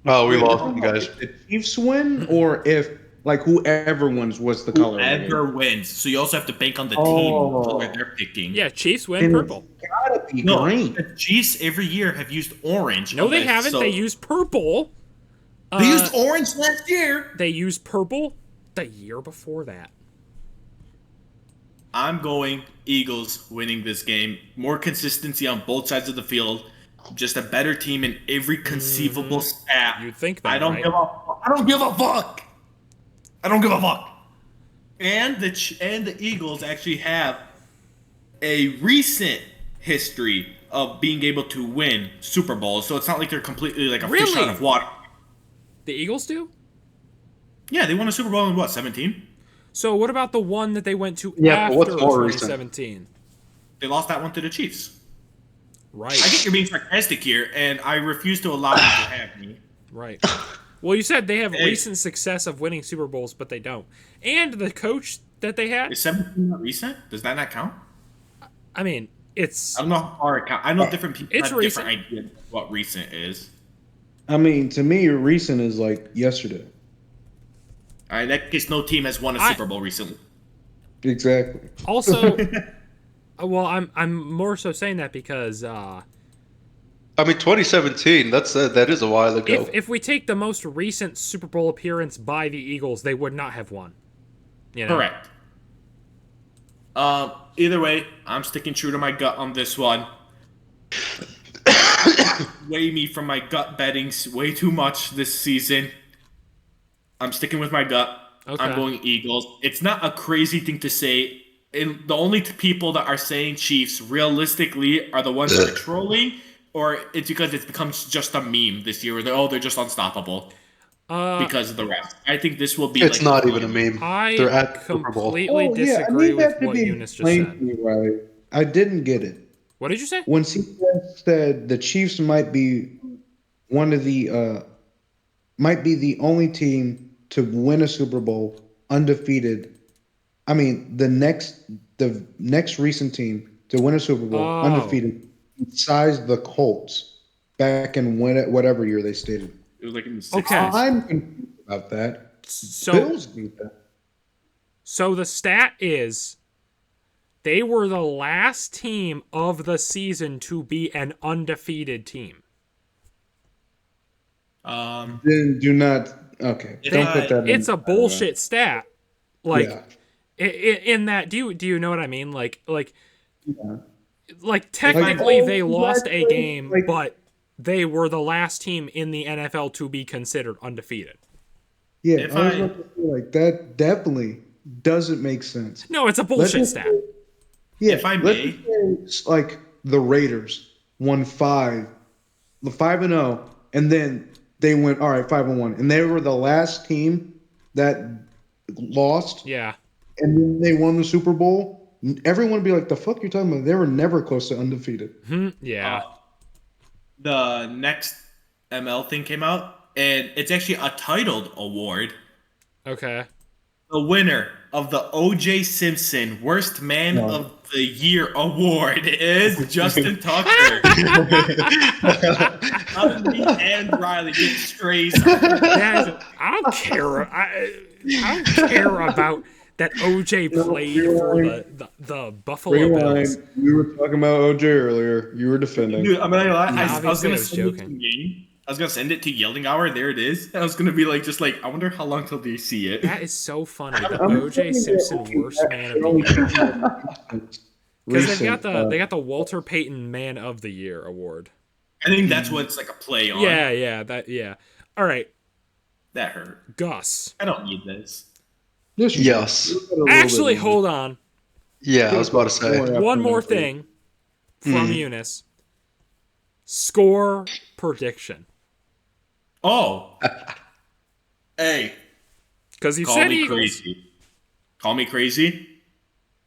Oh, we lost you guys. If the Chiefs win, or if like whoever wins, what's the color? of the game? Whoever wins. So you also have to bank on the Oh. team color they're picking. Yeah, Chiefs win Then purple. It's gotta be No, green. the Chiefs every year have used orange. No, they Okay, haven't. so- They used purple. They used orange last year. They used purple the year before that. I'm going Eagles winning this game. More consistency on both sides of the field. Just a better team in every conceivable stat. You'd think that, I don't right? give a. I don't give a fuck. I don't give a fuck. And the Eagles actually have a recent history of being able to win Super Bowls, so it's not like they're completely like a fish Really? out of water. The Eagles do? Yeah, they won a Super Bowl in what, 17? So what about the one that they went to Yeah, but after what's more recent? 2017? They lost that one to the Chiefs. Right. I think you're being sarcastic here, and I refuse to allow you to have me. Right. Well, you said they have Hey. recent success of winning Super Bowls, but they don't. And the coach that they had, Is 17 not recent? Does that not count? I mean, it's I don't know how far it counts. I know different people It's have different recent. ideas of what recent is. I mean, to me, recent is like yesterday. All right, in that case, no team has won a I- Super Bowl recently. Exactly. also. Well, I'm more so saying that because I mean, 2017. That is a while ago. if we take the most recent Super Bowl appearance by the Eagles, they would not have won. You know? Correct. Either way, I'm sticking true to my gut on this one. Weigh me from my gut bettings way too much this season. I'm sticking with my gut. Okay. I'm going Eagles. It's not a crazy thing to say. And the only people that are saying Chiefs realistically are the ones that are trolling, or it's because it's become just a meme this year where they're just unstoppable because of the refs. I think this will be It's like not even a meme. I They're at the Super Bowl. completely disagree with what Eunice just explained said. to me, Riley. I didn't get it. What did you say? When CBS said the Chiefs might be one of the might be the only team to win a Super Bowl undefeated. I mean, the next recent team to win a Super Bowl undefeated, besides the Colts, back in whatever year they stated. It was like in the 60s. Okay. I'm confused about that. So Bills beat that. So the stat is they were the last team of the season to be an undefeated team. Then do not. Okay, If don't I- put that. It's in. a bullshit stat. Like Yeah. in that, do you know what I mean? Like Like, technically oh, they lost a game, like- but they were the last team in the NFL to be considered undefeated. Yeah, If I was I- about to say, like that definitely doesn't make sense. No, it's a Let's bullshit just stat. say- Yeah, If I let's may- just say it's like the Raiders won the 5-0, and then they went all right 5-1, and they were the last team that lost, Yeah. and then they won the Super Bowl. Everyone would be like, "The fuck you talking about? They were never close to undefeated." Yeah. The next ML thing came out, and it's actually a titled award. Okay. The winner of the O.J. Simpson Worst Man of the Year award is Justin Tucker. Me and Riley get strays. Guys, I don't care. I don't care about that OJ played for the Buffalo Bills. Rewind. We were talking about OJ earlier. You were defending. Dude, I'm not gonna lie. I Obviously, was I gonna was send it to joking. me. I was gonna send it to Yelling Hour. There it is. I was gonna be like, I wonder how long till they see it. That is so funny. The I'm OJ saying Simpson that worst man of the year. Because recent. they got the Walter Payton Man of the Year award. I think that's what it's like a play on. Yeah. All right, That hurt. Gus. I don't need this. Yes. Yes. Actually, hold on. Yeah, I was about to say. One more thing from Eunice. Score prediction. Oh. Hey. Because you Call said me Eagles. crazy. Call me crazy.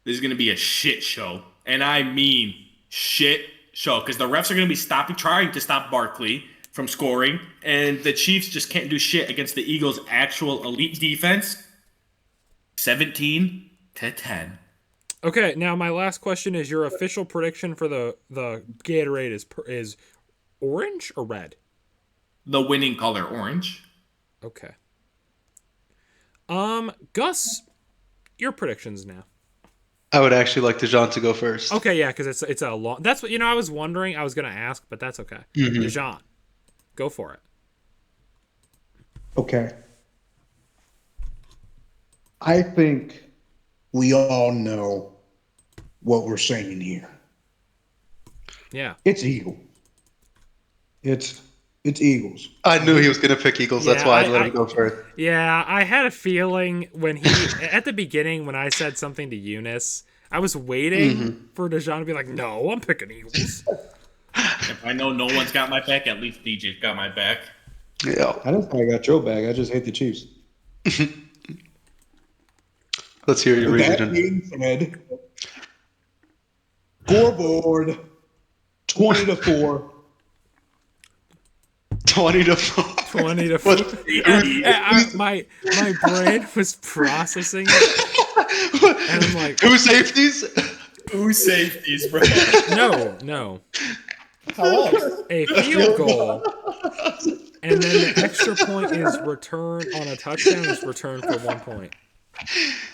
This is going to be a shit show. And I mean shit show. Because the refs are going to be trying to stop Barkley from scoring. And the Chiefs just can't do shit against the Eagles' actual elite defense. 17-10. Okay, now my last question is: your official prediction for the Gatorade is orange or red? The winning color, orange. Okay. Gus, your predictions now. I would actually like Dejan to go first. Okay, yeah, because it's a long. That's what I was wondering. I was gonna ask, but that's okay. Dejan, go for it. Okay. I think we all know what we're saying here. Yeah. It's Eagle. It's Eagles. I knew he was going to pick Eagles. That's why I let him go first. Yeah, I had a feeling when he at the beginning when I said something to Eunice, I was waiting for Dejan to be like, "No, I'm picking Eagles." If I know no one's got my back, at least DJ's got my back. Yeah. I don't think I got your bag. I just hate the Chiefs. Let's hear your That reason. being said, scoreboard 20-4. 20-4. 20-4. My brain was processing it, and I'm like, Two safeties? Two safeties, bro. no, How long? a field goal, and then the extra point is return on a touchdown is returned for 1 point.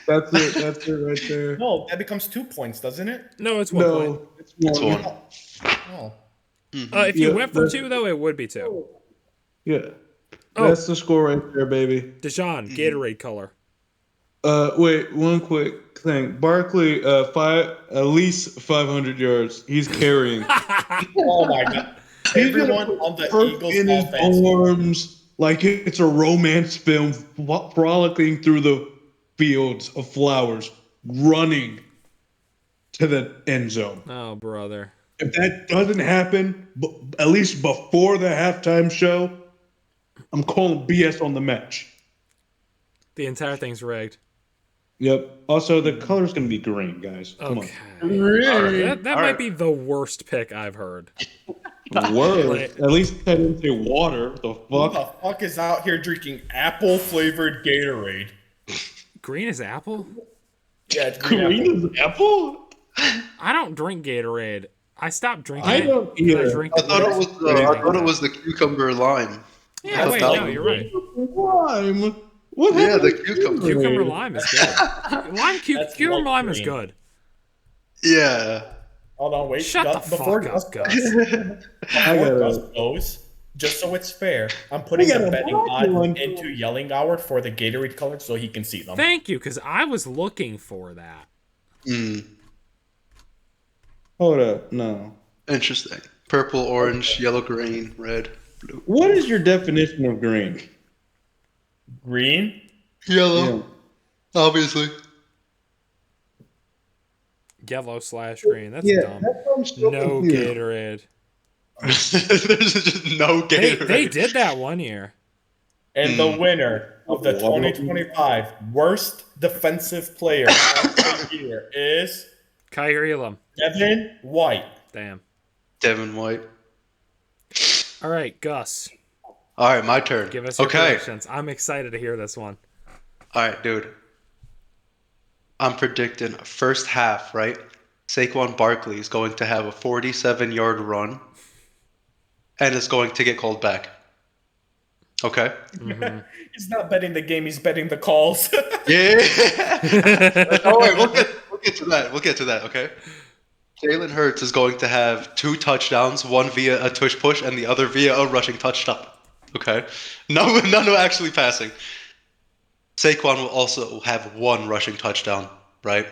That's it right there. No, that becomes 2 points, doesn't it? No, it's 1 point. It's one. Oh. If you went for 2, though, it would be 2. Yeah. Oh. That's the score right there, baby. Dejan, Gatorade color. Wait, one quick thing. Barkley, at least 500 yards. He's carrying. Oh my god. Everyone on the Eagles in his offense. arms like it's a romance film, frolicking through the fields of flowers, running to the end zone. Oh, brother. If that doesn't happen, at least before the halftime show, I'm calling BS on the match. The entire thing's rigged. Yep. Also, the color's going to be green, guys. Come Okay. on. That might be the worst pick I've heard. Word. At least I didn't say water. The Who fuck? the fuck is out here drinking apple flavored Gatorade? Green is apple? Yeah, it's green apple. Green is apple? I don't drink Gatorade. I stopped drinking I it. don't and either. drink I thought it was the cucumber lime. Yeah, wait, no, you're right. Lime. What Yeah, happened the to cucumber. Cucumber lime is good. That's Cucumber light lime is green. good. Yeah. Hold on, wait. Shut the before fuck Gus, up, Gus. before Gus goes, just so it's fair, I'm putting I got the a betting black one. odds into yelling hour for the Gatorade color so he can see them. Thank you, because I was looking for that. Hold up. No. Interesting. Purple, orange, yellow, green, red, blue. What is your definition of green? Green? Yellow. Obviously. Yellow/green. That's dumb. That sounds so No confusing. Gatorade. There's just no Gatorade. They did that one year. And the winner of the 2025 worst defensive player of the year is Kyrie Elam. Devin White. Damn. Devin White. All right, Gus. All right, my turn. Give us your okay. predictions. I'm excited to hear this one. All right, dude. I'm predicting first half, right? Saquon Barkley is going to have a 47-yard run and is going to get called back. Okay? He's not betting the game, he's betting the calls. Yeah. Oh, wait, we'll get to that. We'll get to that, okay? Jalen Hurts is going to have 2 touchdowns, one via a tush push and the other via a rushing touchdown. Okay? None are actually passing. Saquon will also have 1 rushing touchdown, right?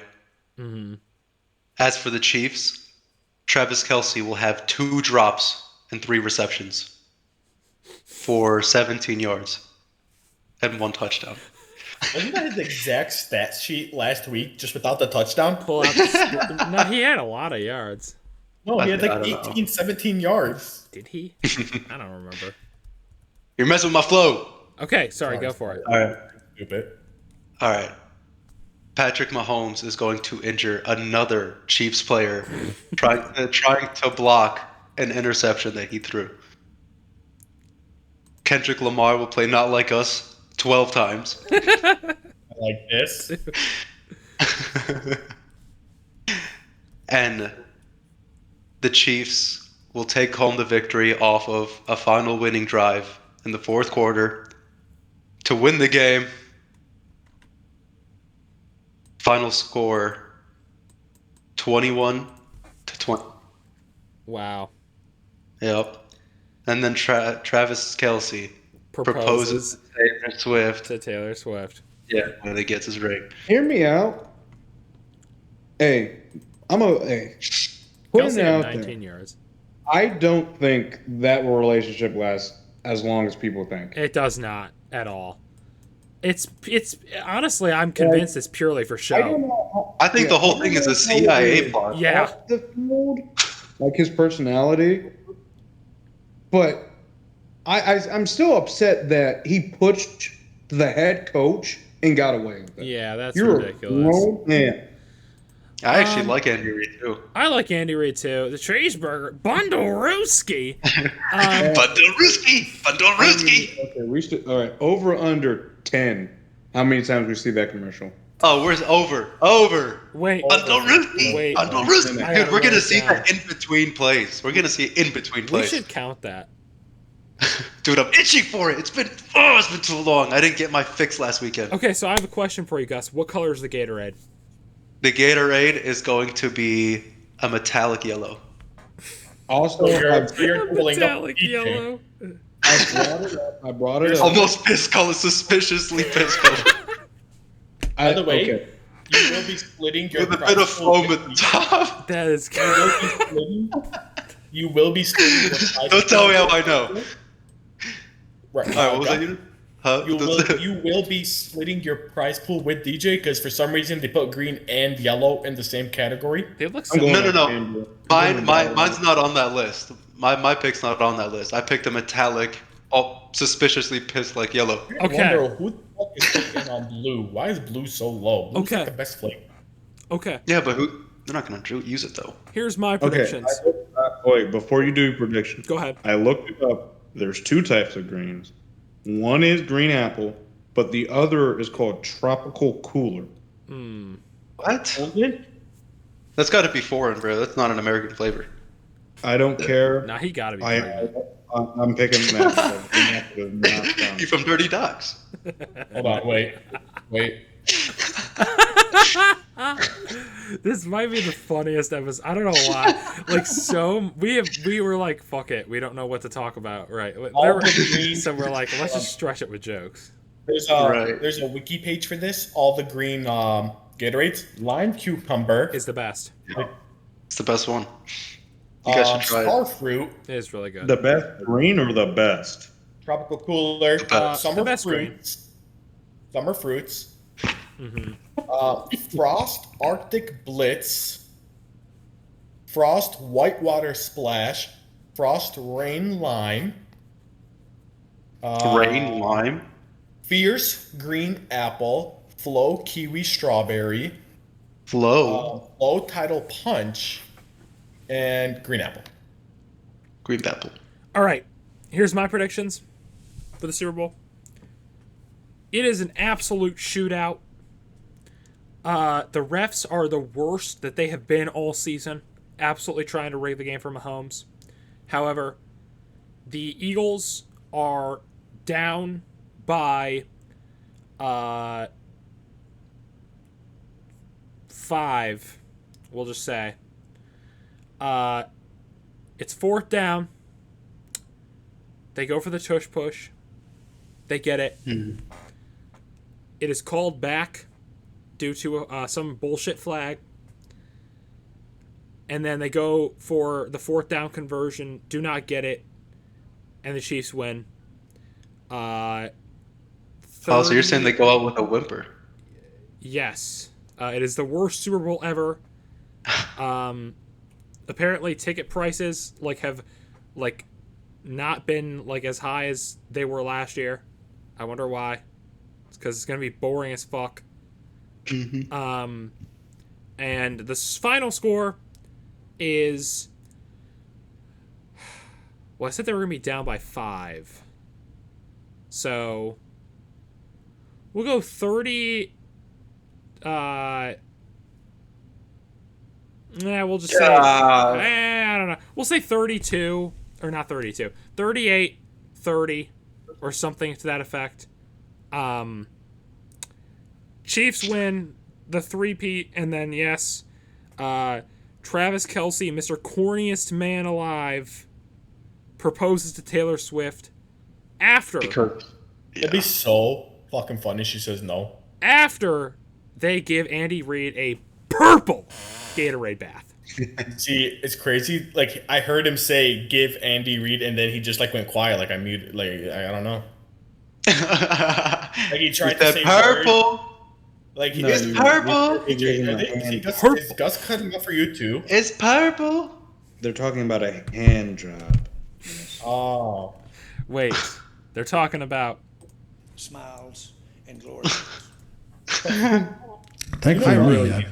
As for the Chiefs, Travis Kelce will have 2 drops and 3 receptions for 17 yards and 1 touchdown. Wasn't that his exact stat sheet last week, just without the touchdown? Pull out. No, he had a lot of yards. No, he had I like don't know. 18, 17 yards. Did he? I don't remember. You're messing with my flow. Okay, sorry. Go for it. All right. Stupid. All right. Patrick Mahomes is going to injure another Chiefs player trying to block an interception that he threw. Kendrick Lamar will play Not Like Us 12 times. Like this. And the Chiefs will take home the victory off of a final winning drive in the fourth quarter to win the game. Final score 21-20. Wow. Yep. And then Travis Kelce proposes to Taylor Swift. To Taylor Swift. Yeah, when he gets his ring. Hear me out. Hey, putting Kelsey it had out 19 there. yards. I don't think that relationship lasts as long as people think. It does not at all. It's honestly, I'm convinced it's purely for I don't show. know. I think the whole thing is a CIA plot. Yeah. Off the field, like his personality, but I'm still upset that he pushed the head coach and got away with it. Yeah, that's You're ridiculous. a grown man. I actually like Andy Reid too. I like Andy Reid too. The cheeseburger, Bundle-Rooski. Bundle-Rooski. Okay, all right. Over under 10. How many times we see that commercial? Oh, where's over? Wait, Bundle-Rooski. Wait. Bundle-Rooski. I gotta Dude, we're write gonna it see down. that in between plays. We're gonna see it in between we plays. should count that. Dude, I'm itching for it. It's been too long. I didn't get my fix last weekend. Okay, so I have a question for you, Gus. What color is the Gatorade? The Gatorade is going to be a metallic yellow. Also, You're pulling up Metallic DJ. yellow. I brought it up. Almost piss color, suspiciously piss color. By the way, okay. you will be splitting your With a bit of prize pool foam with at the DJ. top. That is You will be splitting your prize Don't tell me how I know. Right. Alright, what was that unit? Huh? You will be splitting your prize pool with DJ because for some reason they put green and yellow in the same category. They look I'm so. going No. with Andrew. Mine's not on that list. My pick's not on that list. I picked a metallic, suspiciously pissed like yellow. Okay. I wonder who the fuck is picking on blue. Why is blue so low? Blue's Okay. like the best flavor. Okay, Yeah, but they're not gonna use it though. here's my Okay. predictions. Wait, before you do your prediction, Go ahead. I looked it up. There's 2 types of greens. One is green apple, but the other is called tropical cooler. What? That's got to be foreign, bro. That's not an American flavor. I don't care. Nah, he gotta be. I, pregnant. I'm picking that. You from Dirty Docks? Hold on, wait. This might be the funniest episode. I don't know why. Like, we were like, fuck it. We don't know what to talk about, right? All the green- So we're like, let's just stretch it with jokes. There's Right. there's a wiki page for this. All the green Gatorades. Lime cucumber. Is the best. It's the best one. You guys should try it. Star fruit. It is really good. The best green or the best? Tropical cooler. best. Summer The best fruits. Summer fruits. Mm-hmm. Frost Arctic Blitz. Frost Whitewater Splash. Frost Rain Lime. Rain lime. Fierce Green Apple. Flow Kiwi Strawberry. Flow. Flow Tidal Punch. And Green Apple. Green apple. All right, here's my predictions for the Super Bowl. It is an absolute shootout. The refs are the worst that they have been all season, absolutely trying to rig the game for Mahomes. However, the Eagles are down by 5, we'll just say. It's 4th down. They go for the tush push. They get it. It is called back due to some bullshit flag. and then they go for the 4th down conversion, do not get it, and the Chiefs win. Oh, so you're saying they go out with a whimper? Yes. It is the worst Super Bowl ever. Apparently, ticket prices have not been as high as they were last year. I wonder why. It's because it's gonna be boring as fuck. Mm-hmm. And the final score is. Well, I said they were gonna be down by 5. So we'll go 30. We'll just say. I don't know. We'll say 32, or not 32, 38, 30, or something to that effect. Chiefs win the 3-peat, and then yes, Travis Kelce, Mr. Corniest man alive, proposes to Taylor Swift after. It'd be so fucking funny. She says no. After they give Andy Reid a purple Gatorade bath. See, it's crazy. I heard him say "give Andy Reid," and then he just went quiet. I muted. I don't know. He tried to say purple. It's purple. Is Gus cutting up for you too? It's purple. They're talking about a hand job. Oh. Wait, they're talking about Smiles and glory holes. Thankfully, me.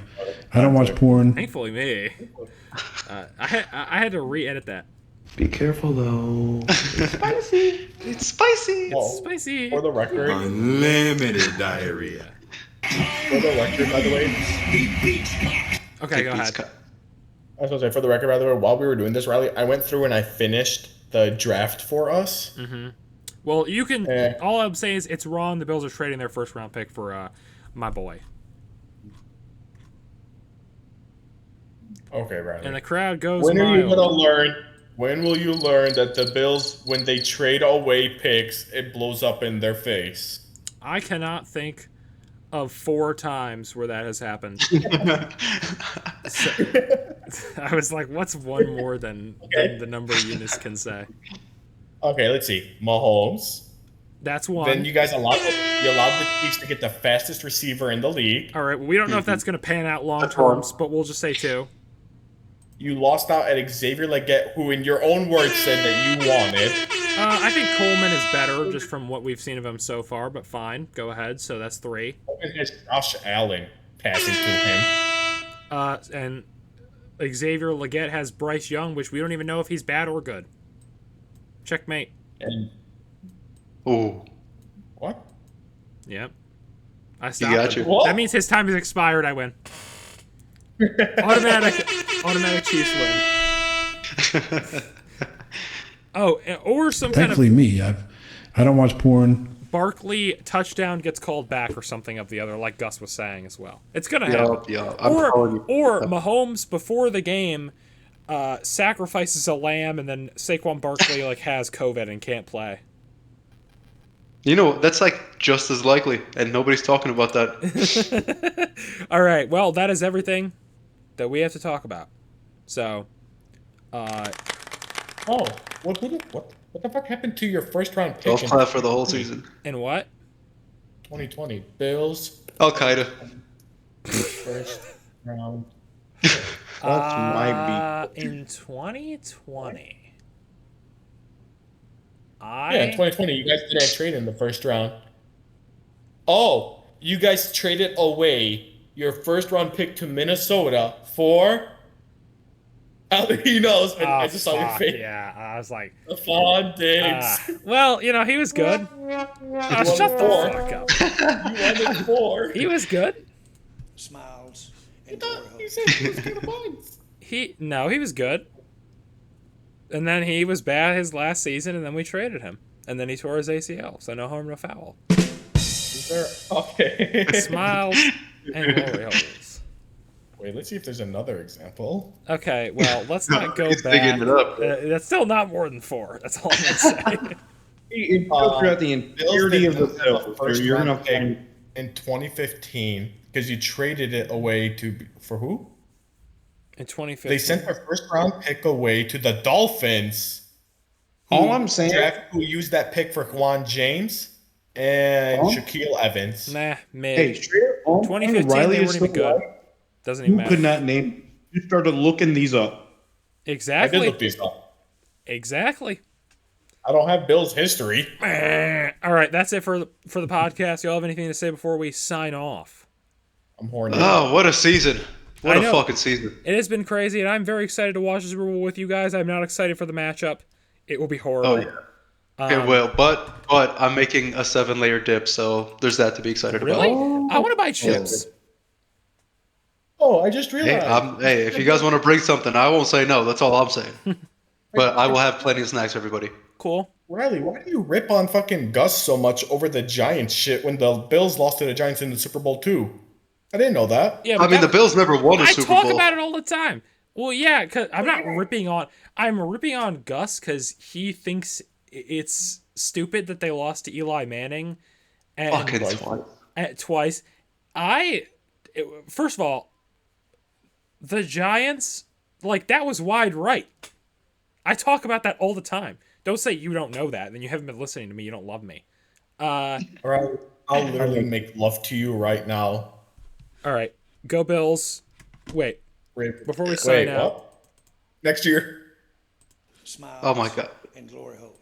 I don't watch porn. Thankfully me. I had to re-edit that. Be careful though. It's spicy. It's spicy. Well, Spicy. For the record, Unlimited diarrhea. for the record, by the way. Okay, go ahead. I was going to say, for the record, by the way, while we were doing this, Riley, I went through and I finished the draft for us. Mm-hmm. Well, you can. All I'm saying is it's wrong. The Bills are trading their 1st-round pick for my boy. Okay, Riley. And the crowd goes When are you wild. gonna learn? When will you learn that the Bills, when they trade away picks, it blows up in their face? I cannot think of 4 times where that has happened. So, I was like, what's one more than the number Eunice can say? Okay, let's see. Mahomes. That's one. Then you guys allowed the Chiefs to get the fastest receiver in the league. All right, well, we don't know if that's going to pan out long terms, but we'll just say 2. You lost out at Xavier Leggett, who, in your own words, said that you wanted. I think Coleman is better just from what we've seen of him so far, but fine. Go ahead. So that's 3. And has Josh Allen passing to him. And Xavier Leggett has Bryce Young, which we don't even know if he's bad or good. Checkmate. And Ooh. what? Yep. I He stopped got him. you. That means his time has expired. I win. Automatic Chiefs win. Oh, or some Thankfully, me. I don't watch porn. Barkley touchdown gets called back or something of the other, like Gus was saying as well. It's gonna happen. Yeah. I'm telling you. Or Mahomes before the game sacrifices a lamb, and then Saquon Barkley has COVID and can't play. You know, that's just as likely, and nobody's talking about that. All right. Well, that is everything that we have to talk about. So, What the fuck happened to your first round pick Golf in clap for the whole season. and what? 2020? Bills Al Qaeda. first round. In 2020. Yeah, in 2020, you guys didn't trade in the first round. Oh, you guys traded away your first round pick to Minnesota for. He knows. I just saw your face. Yeah, I was like, Stephon Diggs. well, he was good. Shut the fuck up. You wanted 4. He was good. Smiles and glory He holes. said he was going to points. He was good. And then he was bad his last season, and then we traded him. And then he tore his ACL, so no harm, no foul. Okay. Smiles and glory holes. Wait, let's see if there's another example. Okay, well, let's not go He's back. digging it up. That's still not more than 4. That's all I'm going to say. If you go throughout the entirety of the Bills, first you're gonna round pick find in 2015 because you traded it away for who? In 2015. They sent their first round pick away to the Dolphins. All I'm saying, Who used that pick for Juan James and Shaquille Evans. Nah, mid. hey, straight up, all I'm saying, 2015, Riley they is weren't still even good. right. Doesn't even You matter. could not name. You started looking these up. Exactly. I did look these up. Exactly. I don't have Bill's history. All right, that's it for the podcast. Y'all have anything to say before we sign off? I'm horny. Oh, what a season. What I a know. fucking season. It has been crazy, and I'm very excited to watch the Super Bowl with you guys. I'm not excited for the matchup. It will be horrible. Oh, yeah. It will, but I'm making a 7-layer dip, so there's that to be excited Really? about. I want to buy chips. Oh, I just realized. Hey, if you guys want to bring something, I won't say no. That's all I'm saying. But I will have plenty of snacks, everybody. Cool. Riley, why do you rip on fucking Gus so much over the Giants shit when the Bills lost to the Giants in the Super Bowl too? I didn't know that. Yeah, I mean, the Bills never won a Super Bowl. I talk about it all the time. Well, yeah, cause I'm ripping on Gus because he thinks it's stupid that they lost to Eli Manning and Fucking twice. First of all, the Giants, like, that was wide right. I talk about that all the time. Don't say you don't know that. Then you haven't been listening to me. You don't love me. All right, I'll literally make love to you right now. All right, go Bills. Wait, before we sign out. What? Next year. Smiles Oh my God. and glory holes.